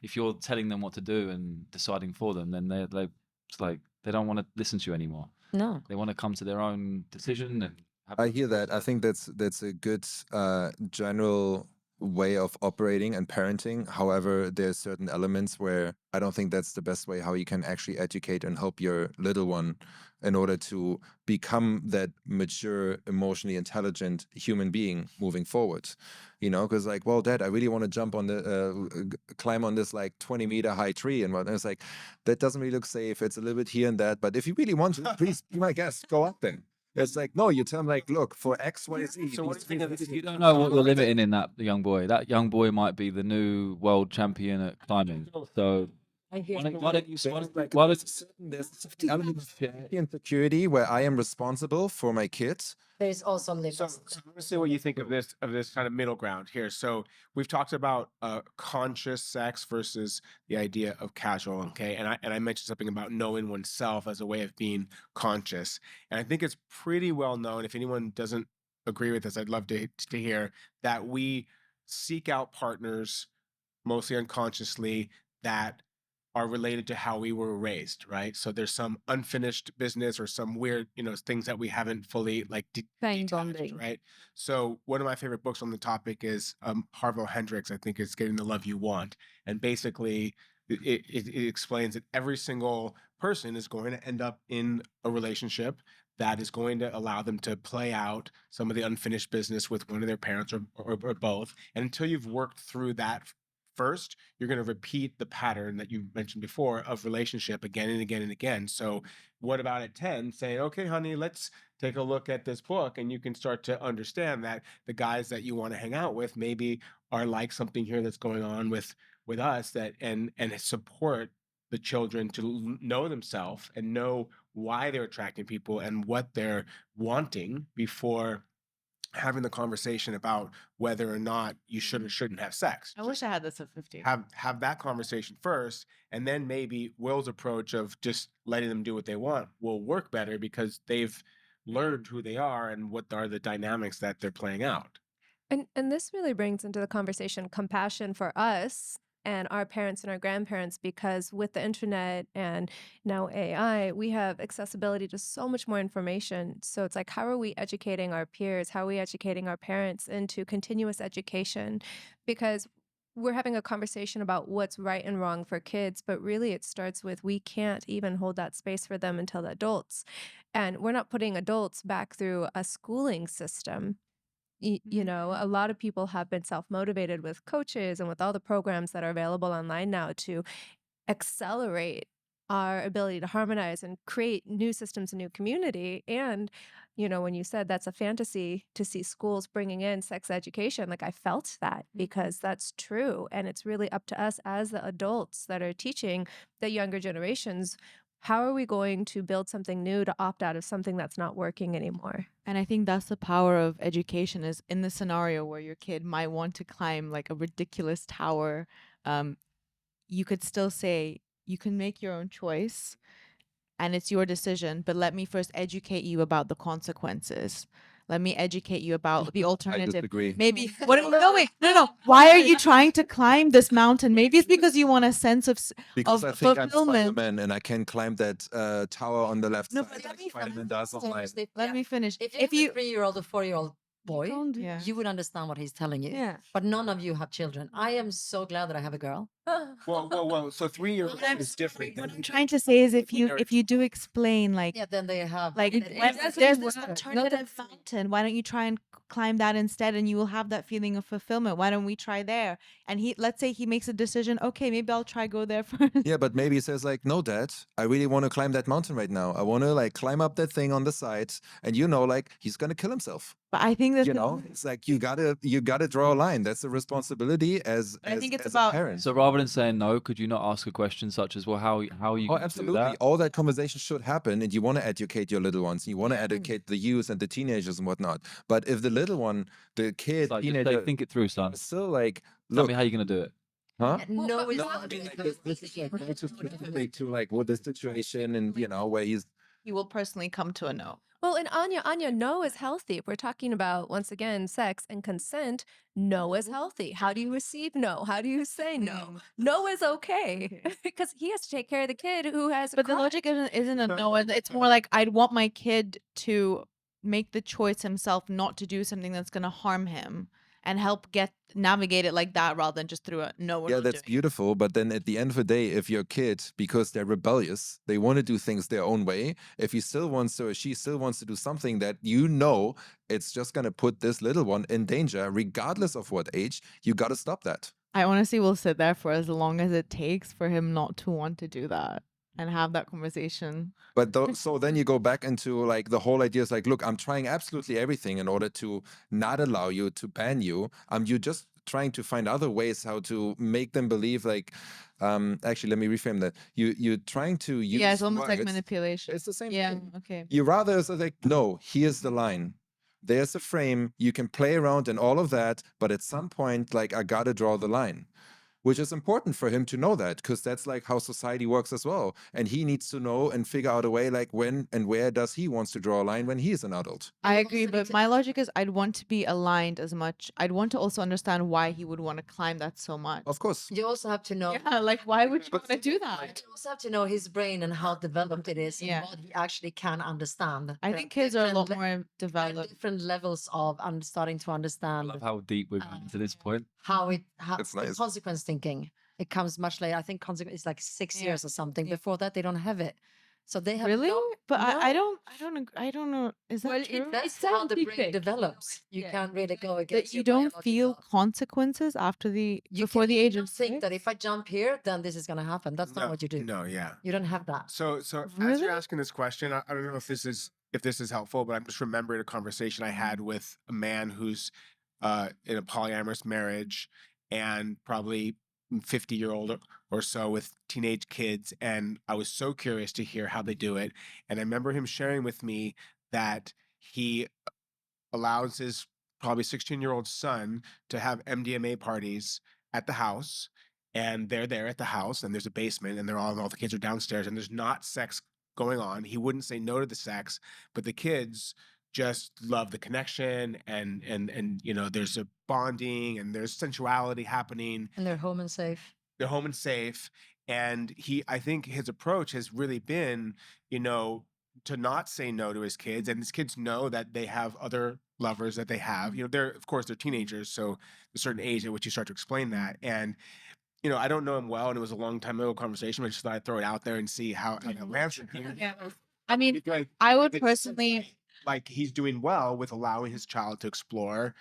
if you're telling them what to do and deciding for them, then it's like they don't want to listen to you anymore. No. They want to come to their own decision and have I their hear own that. I process. think that's a good general way of operating and parenting. However, there's certain elements where I don't think that's the best way how you can actually educate and help your little one in order to become that mature, emotionally intelligent human being moving forward. Because like, well, Dad, I really want to jump on climb on this like 20-meter high tree and whatnot. It's like, that doesn't really look safe. It's a little bit here and that. But if you really want to, please be my guest, go up then. It's like, no, you tell them like, look, for X, Y, Z. So what do you think of this? You don't know what you're limiting in that young boy. That young boy might be the new world champion at climbing. So I hear why don't you? There's a certain element of safety and security where I am responsible for my kids. there's also limits. So I want to see what you think of this kind of middle ground here. So we've talked about conscious sex versus the idea of casual. Okay, and I mentioned something about knowing oneself as a way of being conscious, and I think it's pretty well known. If anyone doesn't agree with this, I'd love to hear that we seek out partners mostly unconsciously that are related to how we were raised, right? So there's some unfinished business or some weird, things that we haven't fully like Pain detached, bonding. right? So one of my favorite books on the topic is Harville Hendrix. I think it's Getting the Love You Want, and basically it explains that every single person is going to end up in a relationship that is going to allow them to play out some of the unfinished business with one of their parents or both. And until you've worked through that first, you're going to repeat the pattern that you mentioned before of relationship again and again and again. So what about at 10 saying, okay, honey, let's take a look at this book, and you can start to understand that the guys that you want to hang out with maybe are like something here that's going on with us, that and support the children to know themselves and know why they're attracting people and what they're wanting before having the conversation about whether or not you should or shouldn't have sex. I wish I had this at 15. Have that conversation first, and then maybe Will's approach of just letting them do what they want will work better because they've learned who they are and what are the dynamics that they're playing out. And this really brings into the conversation compassion for us and our parents and our grandparents, because with the internet and now AI, we have accessibility to so much more information. So it's like, how are we educating our peers? How are we educating our parents into continuous education? Because we're having a conversation about what's right and wrong for kids, but really it starts with we can't even hold that space for them until adults. And we're not putting adults back through a schooling system. You know, a lot of people have been self-motivated with coaches and with all the programs that are available online now to accelerate our ability to harmonize and create new systems and new community. And, you know, when you said that's a fantasy to see schools bringing in sex education, like I felt that because that's true. And it's really up to us as the adults that are teaching the younger generations. How are we going to build something new to opt out of something that's not working anymore? And I think that's the power of education, is in the scenario where your kid might want to climb like a ridiculous tower, you could still say, you can make your own choice and it's your decision, but let me first educate you about the consequences. Let me educate you about the I alternative. disagree. Maybe what? No, wait, no. Why are you trying to climb this mountain? Maybe it's because you want a sense of Because I think I'm fulfillment. Spider-Man and I can climb that tower on the left No, side. but Like Spider-Man does online. Let me finish. If you 3-year-old or 4-year-old boy, can't do Yeah. you would understand what he's telling you. Yeah. But none of you have children. I am so glad that I have a girl. Well. So 3-year-old is different. What I'm trying to say is, if you do explain, like, Yeah, then they have like It when doesn't there's work. this Not alternative that- mountain, why don't you try and climb that instead, and you will have that feeling of fulfillment? Why don't we try there? And let's say he makes a decision, okay, maybe I'll try go there first. Yeah, but maybe he says like, no, Dad, I really want to climb that mountain right now. I want to like climb up that thing on the side, and you know, like he's gonna kill himself. But I think that You know, it's like you gotta draw a line. That's a responsibility as I think it's as about- a parent. So rather than saying no, could you not ask a question such as, well, how are you Oh, going to do absolutely. that? All that conversation should happen, and you want to educate your little ones. You want to educate the youth and the teenagers and whatnot. But if the little one, the kid, It's like, just say, teenager, think it through, son. is still like, Tell look, me how you're going to do it. huh? no, it's No, not. I mean, like, this is like very specific to like what the situation and you know where he's. he will personally come to a no. Well, and Anya, no is healthy. If we're talking about, once again, sex and consent, no is healthy. How do you receive no? How do you say no? No is okay because he has to take care of the kid who has. But the logic isn't a no. It's more like, I'd want my kid to make the choice himself not to do something that's going to harm him, and help navigate it like that, rather than just through a no. We're Yeah, not that's doing it. beautiful. But then at the end of the day, if your kid, because they're rebellious, they want to do things their own way, if he still wants to or she still wants to do something that you know it's just going to put this little one in danger, regardless of what age, you got to stop that. I honestly will sit there for as long as it takes for him not to want to do that, and have that conversation. But so then you go back into like the whole idea is like, look, I'm trying absolutely everything in order to not allow you, to ban you. You just trying to find other ways how to make them believe like, actually, let me reframe that. You're trying to use Yeah, it's almost like words. manipulation. It's the same Yeah. thing. Okay. You rather say like, no, here's the line. There's a frame. You can play around and all of that, but at some point, like I gotta draw the line. Which is important for him to know that, because that's like how society works as well. And he needs to know and figure out a way like when and where does he wants to draw a line when he is an adult. I You agree, also need but to- my logic is, I'd want to be aligned as much. I'd want to also understand why he would want to climb that so much. Of course. You also have to know. Yeah, like, why would you want to do that? You also have to know his brain and how developed it is, Yeah. and what he actually can understand. I There think kids are a lot different more there are developed. different levels of starting to I understand love how deep we've gotten to this point. how It's the nice. consequence thinking. It comes much later. I think consequence is like 6 Yeah. years or something. Yeah. Before that, they don't have it. So they have Really? no- But I no. I don't know. Is that Well, true? That's It's how the brain scientific. develops. You Yeah. can't really go That against you your don't feel biological- consequences after before can- the you age don't of think 6? that if I jump here, then this is going to happen. That's No, not what you do. No, yeah. You don't have that. So as Really? you're asking this question, I don't know if this is helpful, but I'm just remembering a conversation I had with a man who's in a polyamorous marriage and probably 50-year-old or so with teenage kids, and I was so curious to hear how they do it. And I remember him sharing with me that he allows his probably 16-year-old son to have MDMA parties at the house, and they're there at the house, and there's a basement, and all the kids are downstairs, and there's not sex going on. He wouldn't say no to the sex, but the kids just love the connection, and you know, there's a bonding and there's sensuality happening. And they're home and safe. They're home and safe. And I think his approach has really been, you know, to not say no to his kids, and his kids know that they have other lovers that they have. You know, of course they're teenagers, so a certain age at which you start to explain that. And you know, I don't know him well, and it was a long time ago conversation, but I just thought I'd throw it out there and see how it lands from here. Yeah. I mean, Because I would it's personally, like he's doing well with allowing his child to explore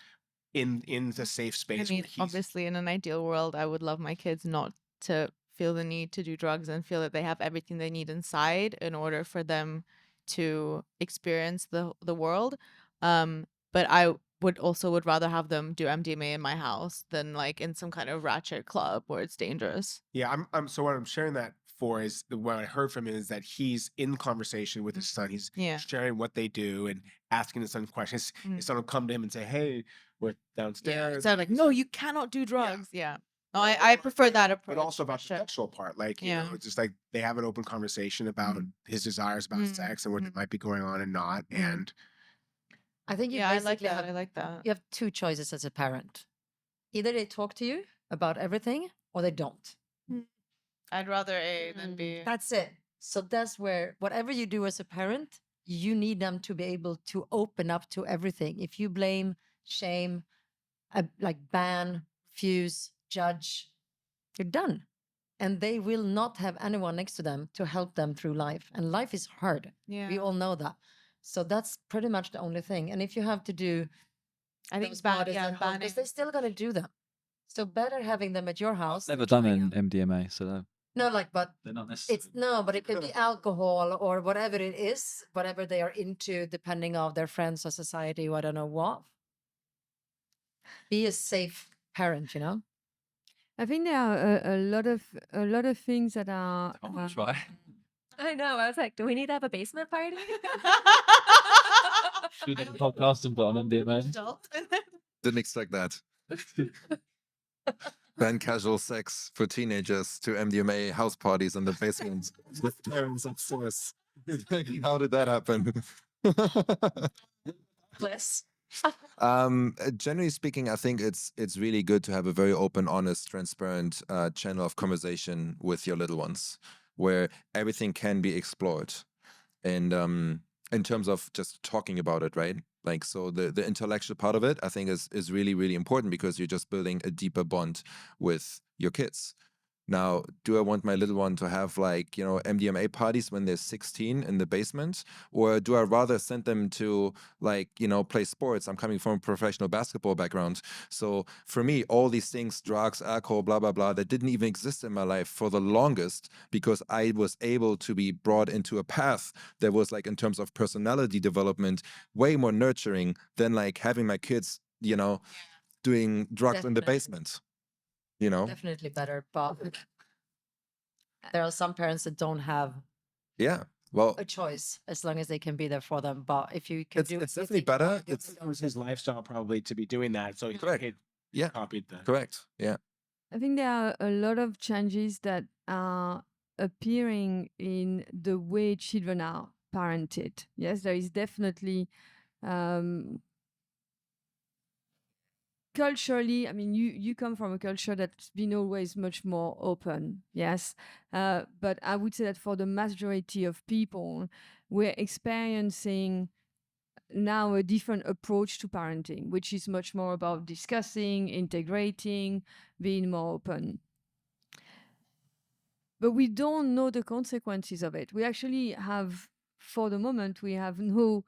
in the safe I space. mean, where he's, obviously, in an ideal world, I would love my kids not to feel the need to do drugs and feel that they have everything they need inside in order for them to experience the world. But I would rather have them do MDMA in my house than like in some kind of ratchet club where it's dangerous. yeah, I'm so what I'm sharing that for is what I heard from him is that he's in conversation with his son. He's Yeah. sharing what they do and asking his son questions. His son will come to him and say, "Hey, we're Yeah. downstairs." Instead of like, no, you cannot do drugs. Yeah. No, I prefer that approach. But also for about the sure. sexual part, like you Yeah. know, it's just like they have an open conversation about his desires about sex and what might be going on and not. And I think you Yeah, I like basically that. have, I like that. you have two choices as a parent. Either they talk to you about everything or they don't. I'd rather A than B. That's it. So that's where whatever you do as a parent, you need them to be able to open up to everything. If you blame, shame, like ban, refuse, judge, you're done. And they will not have anyone next to them to help them through life. And life is hard. Yeah. We all know that. So that's pretty much the only thing. And if you have to do I think those parties at home, banning. because they're still going to do them. So better having them at your house. Never than done trying an out. MDMA, so No, like, but they're not necessary. it's no, but it could be alcohol or whatever it is, whatever they are into, depending on their friends or society, or I don't know what. Be a safe parent, you know. I think there are a lot of things that are I want to try. I know. I was like, do we need to have a basement party? Do the podcast and put on MDMA. Adult. Didn't expect that. Ban casual sex for teenagers to MDMA house parties in the basement with parents upstairs. How did that happen? Bliss. Generally speaking, I think it's really good to have a very open, honest, transparent channel of conversation with your little ones, where everything can be explored, and in terms of just talking about it, right? Like, so the intellectual part of it, I think is really, really important because you're just building a deeper bond with your kids. Now, do I want my little one to have like, you know, MDMA parties when they're 16 in the basement? Or do I rather send them to like, you know, play sports? I'm coming from a professional basketball background. So for me, all these things, drugs, alcohol, blah, blah, blah, that didn't even exist in my life for the longest because I was able to be brought into a path that was like, in terms of personality development, way more nurturing than like having my kids, you know, doing drugs in the Definitely. basement. You know? Definitely better, but there are some parents that don't have Yeah. Well, a choice as long as they can be there for them. But if you can it's do definitely everything better. you want, It's it was his lifestyle probably to be doing that. So he Correct. Yeah. copied the. correct. Yeah. I think there are a lot of changes that are appearing in the way children are parented. Yes, there is definitely culturally, I mean, you come from a culture that's been always much more open, yes. But I would say that for the majority of people, we're experiencing now a different approach to parenting, which is much more about discussing, integrating, being more open. But we don't know the consequences of it. We actually have, for the moment, we have no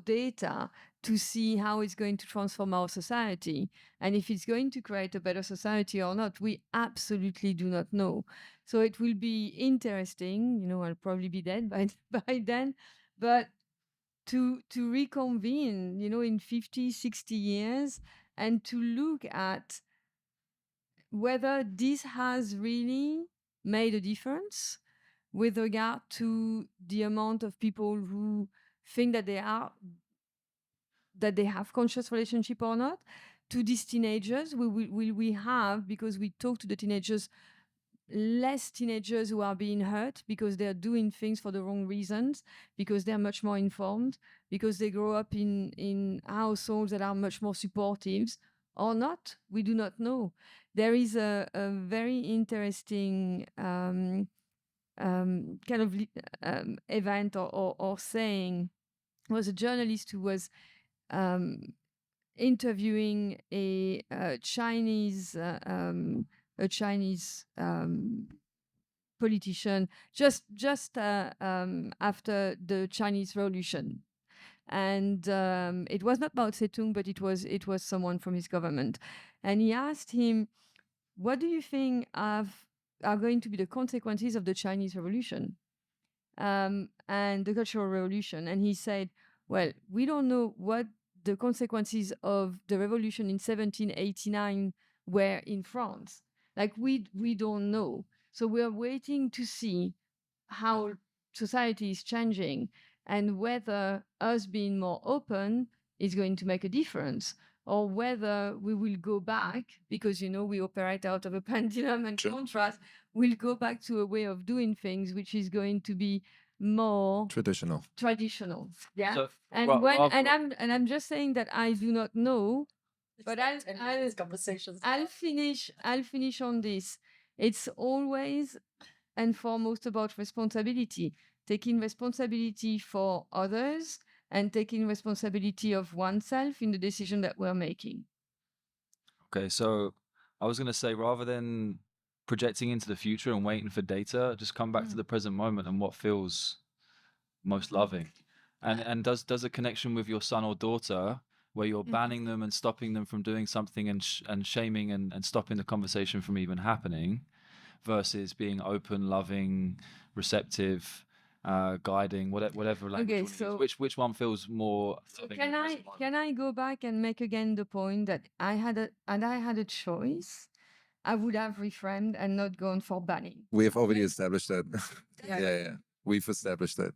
data to see how it's going to transform our society and if it's going to create a better society or not. We absolutely do not know. So it will be interesting. You know, I'll probably be dead by then, but to reconvene, you know, in 50, 60 years and to look at whether this has really made a difference with regard to the amount of people who think that they are that they have conscious relationship or not. To these teenagers, we have, because we talk to the teenagers, less teenagers who are being hurt because they're doing things for the wrong reasons, because they're much more informed, because they grow up in households that are much more supportive or not. We do not know. There is a very interesting kind of event or saying. Was a journalist who was interviewing a Chinese politician just after the Chinese Revolution, and it was not Mao Zedong, but it was someone from his government, and he asked him, "What do you think are going to be the consequences of the Chinese Revolution and the Cultural Revolution?" And he said, "Well, we don't know what the consequences of the revolution in 1789 were in France. Like we don't know. So we are waiting to see how society is changing and whether us being more open is going to make a difference, or whether we will go back, because we operate out of a pendulum and contrast. We'll go back to a way of doing things which is going to be more Traditional. Yeah. So, And I'm just saying that I do not know, but I'll finish on this. It's always and foremost about responsibility, taking responsibility for others and taking responsibility of oneself in the decision that we're making. Okay, so I was going to say, rather than projecting into the future and waiting for data, just come back to the present moment and what feels most loving. And does a connection with your son or daughter, where you're banning them and stopping them from doing something and shaming and stopping the conversation from even happening, versus being open, loving, receptive, guiding, whatever language you use. Which one feels more loving? Can I go back and make again the point that I had a choice, I would have reframed and not gone for banning. We have already established that. Yeah. We've established that.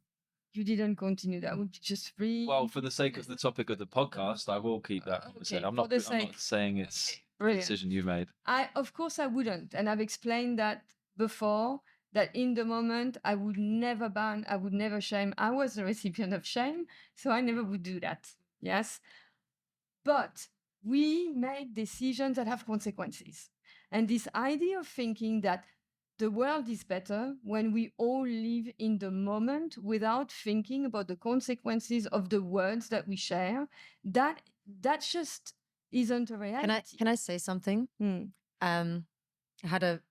You didn't continue that. Would you just free? Well, for the sake of the topic of the podcast, I will keep that conversation. I'm not saying it's a decision you made. Of course I wouldn't. And I've explained that before, that in the moment I would never ban, I would never shame. I was a recipient of shame, so I never would do that. Yes. But we make decisions that have consequences. And this idea of thinking that the world is better when we all live in the moment without thinking about the consequences of the words that we share, that just isn't a reality. Can I say something? I had a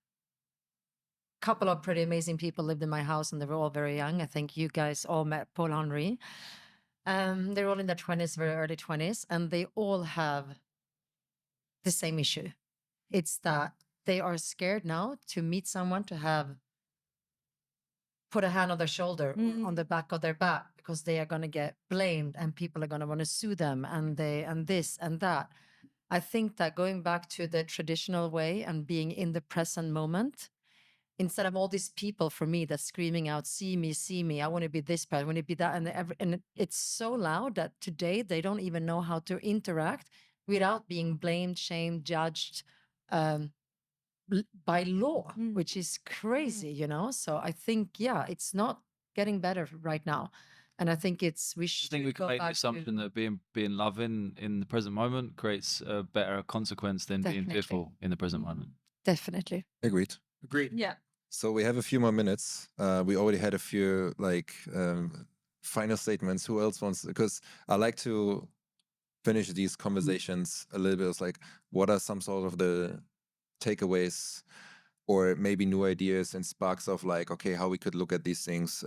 couple of pretty amazing people lived in my house, and they were all very young. I think you guys all met Paul Henry. They're all in their 20s, very early 20s, and they all have the same issue. It's that they are scared now to meet someone, to put a hand on their shoulder, on the back of their back, because they are going to get blamed and people are going to want to sue them and this and that. I think that going back to the traditional way and being in the present moment, instead of all these people, for me, that's screaming out, see me, I want to be this person, I want to be that. And it's so loud that today they don't even know how to interact without being blamed, shamed, judged, by law, which is crazy, So I think, it's not getting better right now. And I think we should. I think we can make the assumption that being loving in the present moment creates a better consequence than being fearful in the present moment. Definitely. Agreed. Yeah. So we have a few more minutes. We already had a few final statements. Who else wants? Because I like to finish these conversations a little bit. It's like, what are some sort of the takeaways or maybe new ideas and sparks of okay, how we could look at these things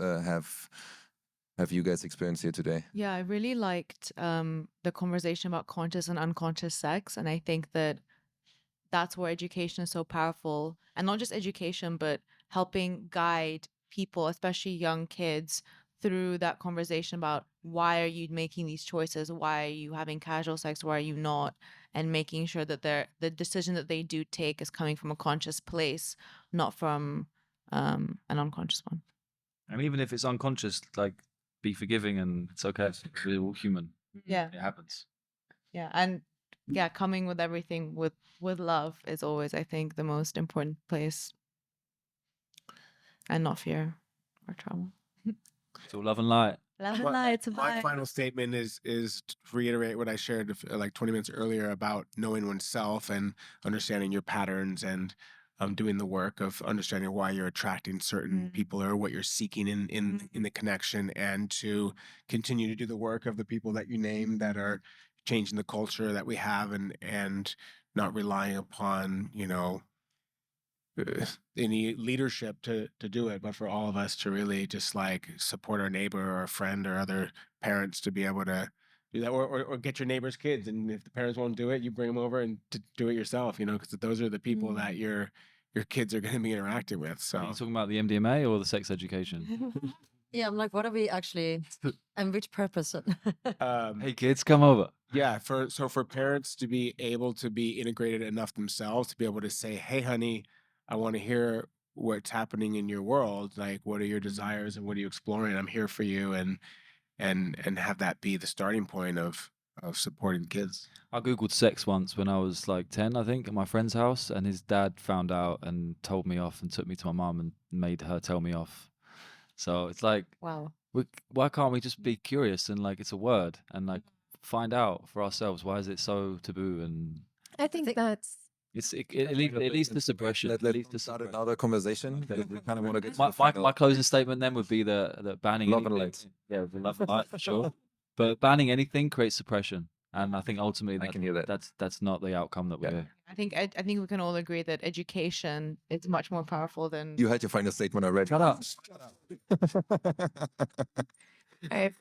have you guys experienced here today? Yeah, I really liked the conversation about conscious and unconscious sex. And I think that's where education is so powerful. And not just education, but helping guide people, especially young kids, through that conversation about why are you making these choices? Why are you having casual sex? Why are you not? And making sure that the decision that they do take is coming from a conscious place, not from an unconscious one. And even if it's unconscious, be forgiving, and it's okay. We're all human. Yeah. It happens. Yeah, and yeah, coming with everything with love is always, I think, the most important place, and not fear or trauma. It's all love and light. Love and My- light, it's a My vibe. final statement is to reiterate what I shared like 20 minutes earlier about knowing oneself and understanding your patterns and doing the work of understanding why you're attracting certain people or what you're seeking in the connection, and to continue to do the work of the people that you name that are changing the culture that we have, and not relying upon, any leadership to do it, but for all of us to really just like support our neighbor or a friend or other parents to be able to do that, or get your neighbor's kids, and if the parents won't do it, you bring them over and to do it yourself, because those are the people that your kids are going to be interacting with. Are So you talking about the MDMA or the sex education? Yeah, I'm like, what are we actually, and which purpose? Hey kids, come over. yeah, for parents to be able to be integrated enough themselves to be able to say, hey honey, I want to hear what's happening in your world, like what are your desires and what are you exploring, I'm here for you, and have that be the starting point of supporting kids. I googled sex once when I was like 10, I think, at my friend's house, and his dad found out and told me off and took me to my mum and made her tell me off. So it's like, Wow. why can't we just be curious and like it's a word and like find out for ourselves? Why is it so taboo? And I think think- that's it leads to suppression. It leads to start suppression. another conversation because we kind of want to get to My, the final. my closing statement then would be that banning Love and anything, light. yeah, the love and light for sure. But banning anything creates suppression, and I think ultimately I can hear that. that's not the outcome that we. Yeah. I think we can all agree that education is much more powerful than You had your final statement already. Shut up. all right.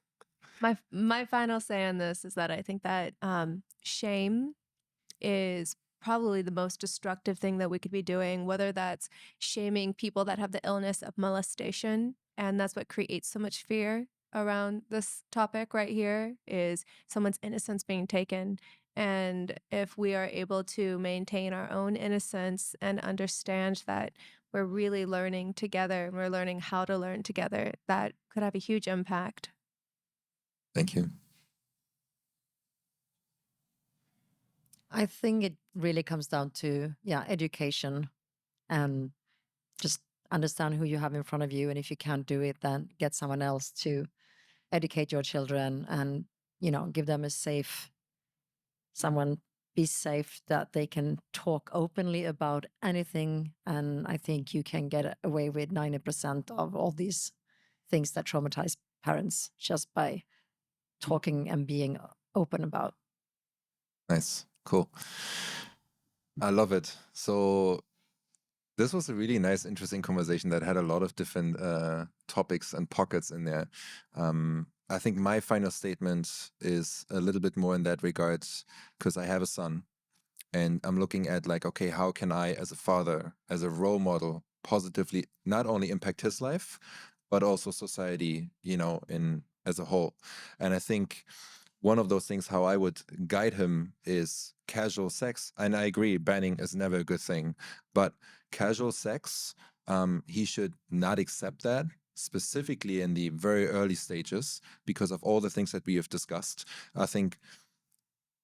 My final say on this is that I think that shame is probably the most destructive thing that we could be doing, whether that's shaming people that have the illness of molestation, and that's what creates so much fear around this topic right here, is someone's innocence being taken. And if we are able to maintain our own innocence and understand that we're really learning together and we're learning how to learn together, that could have a huge impact. Thank you. I think it really comes down to, education, and just understand who you have in front of you. And if you can't do it, then get someone else to educate your children and, give them someone be safe that they can talk openly about anything. And I think you can get away with 90% of all these things that traumatize parents just by talking and being open about. Nice. Cool. I love it. So this was a really nice, interesting conversation that had a lot of different topics and pockets in there. I think my final statement is a little bit more in that regard, because I have a son and I'm looking at like, okay, how can I, as a father, as a role model, positively not only impact his life, but also society, as a whole. And I think one of those things how I would guide him is casual sex. And I agree, banning is never a good thing, but casual sex, he should not accept that, specifically in the very early stages, because of all the things that we have discussed. I think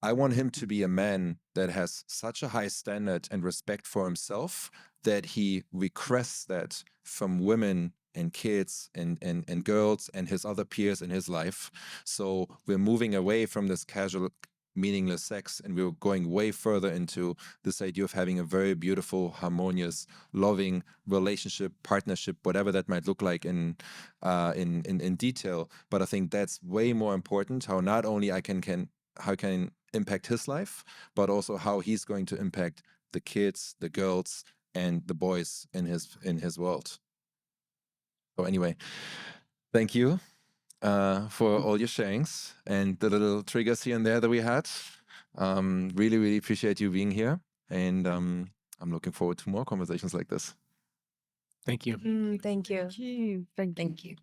I want him to be a man that has such a high standard and respect for himself that he requests that from women and kids and girls and his other peers in his life. So we're moving away from this casual, meaningless sex, and we're going way further into this idea of having a very beautiful, harmonious, loving relationship, partnership, whatever that might look like in detail. But I think that's way more important. How not only how can impact his life, but also how he's going to impact the kids, the girls, and the boys in his world. So anyway, thank you for all your sharings and the little triggers here and there that we had. Really, really appreciate you being here, and I'm looking forward to more conversations like this. Thank you. Thank you. Thank you.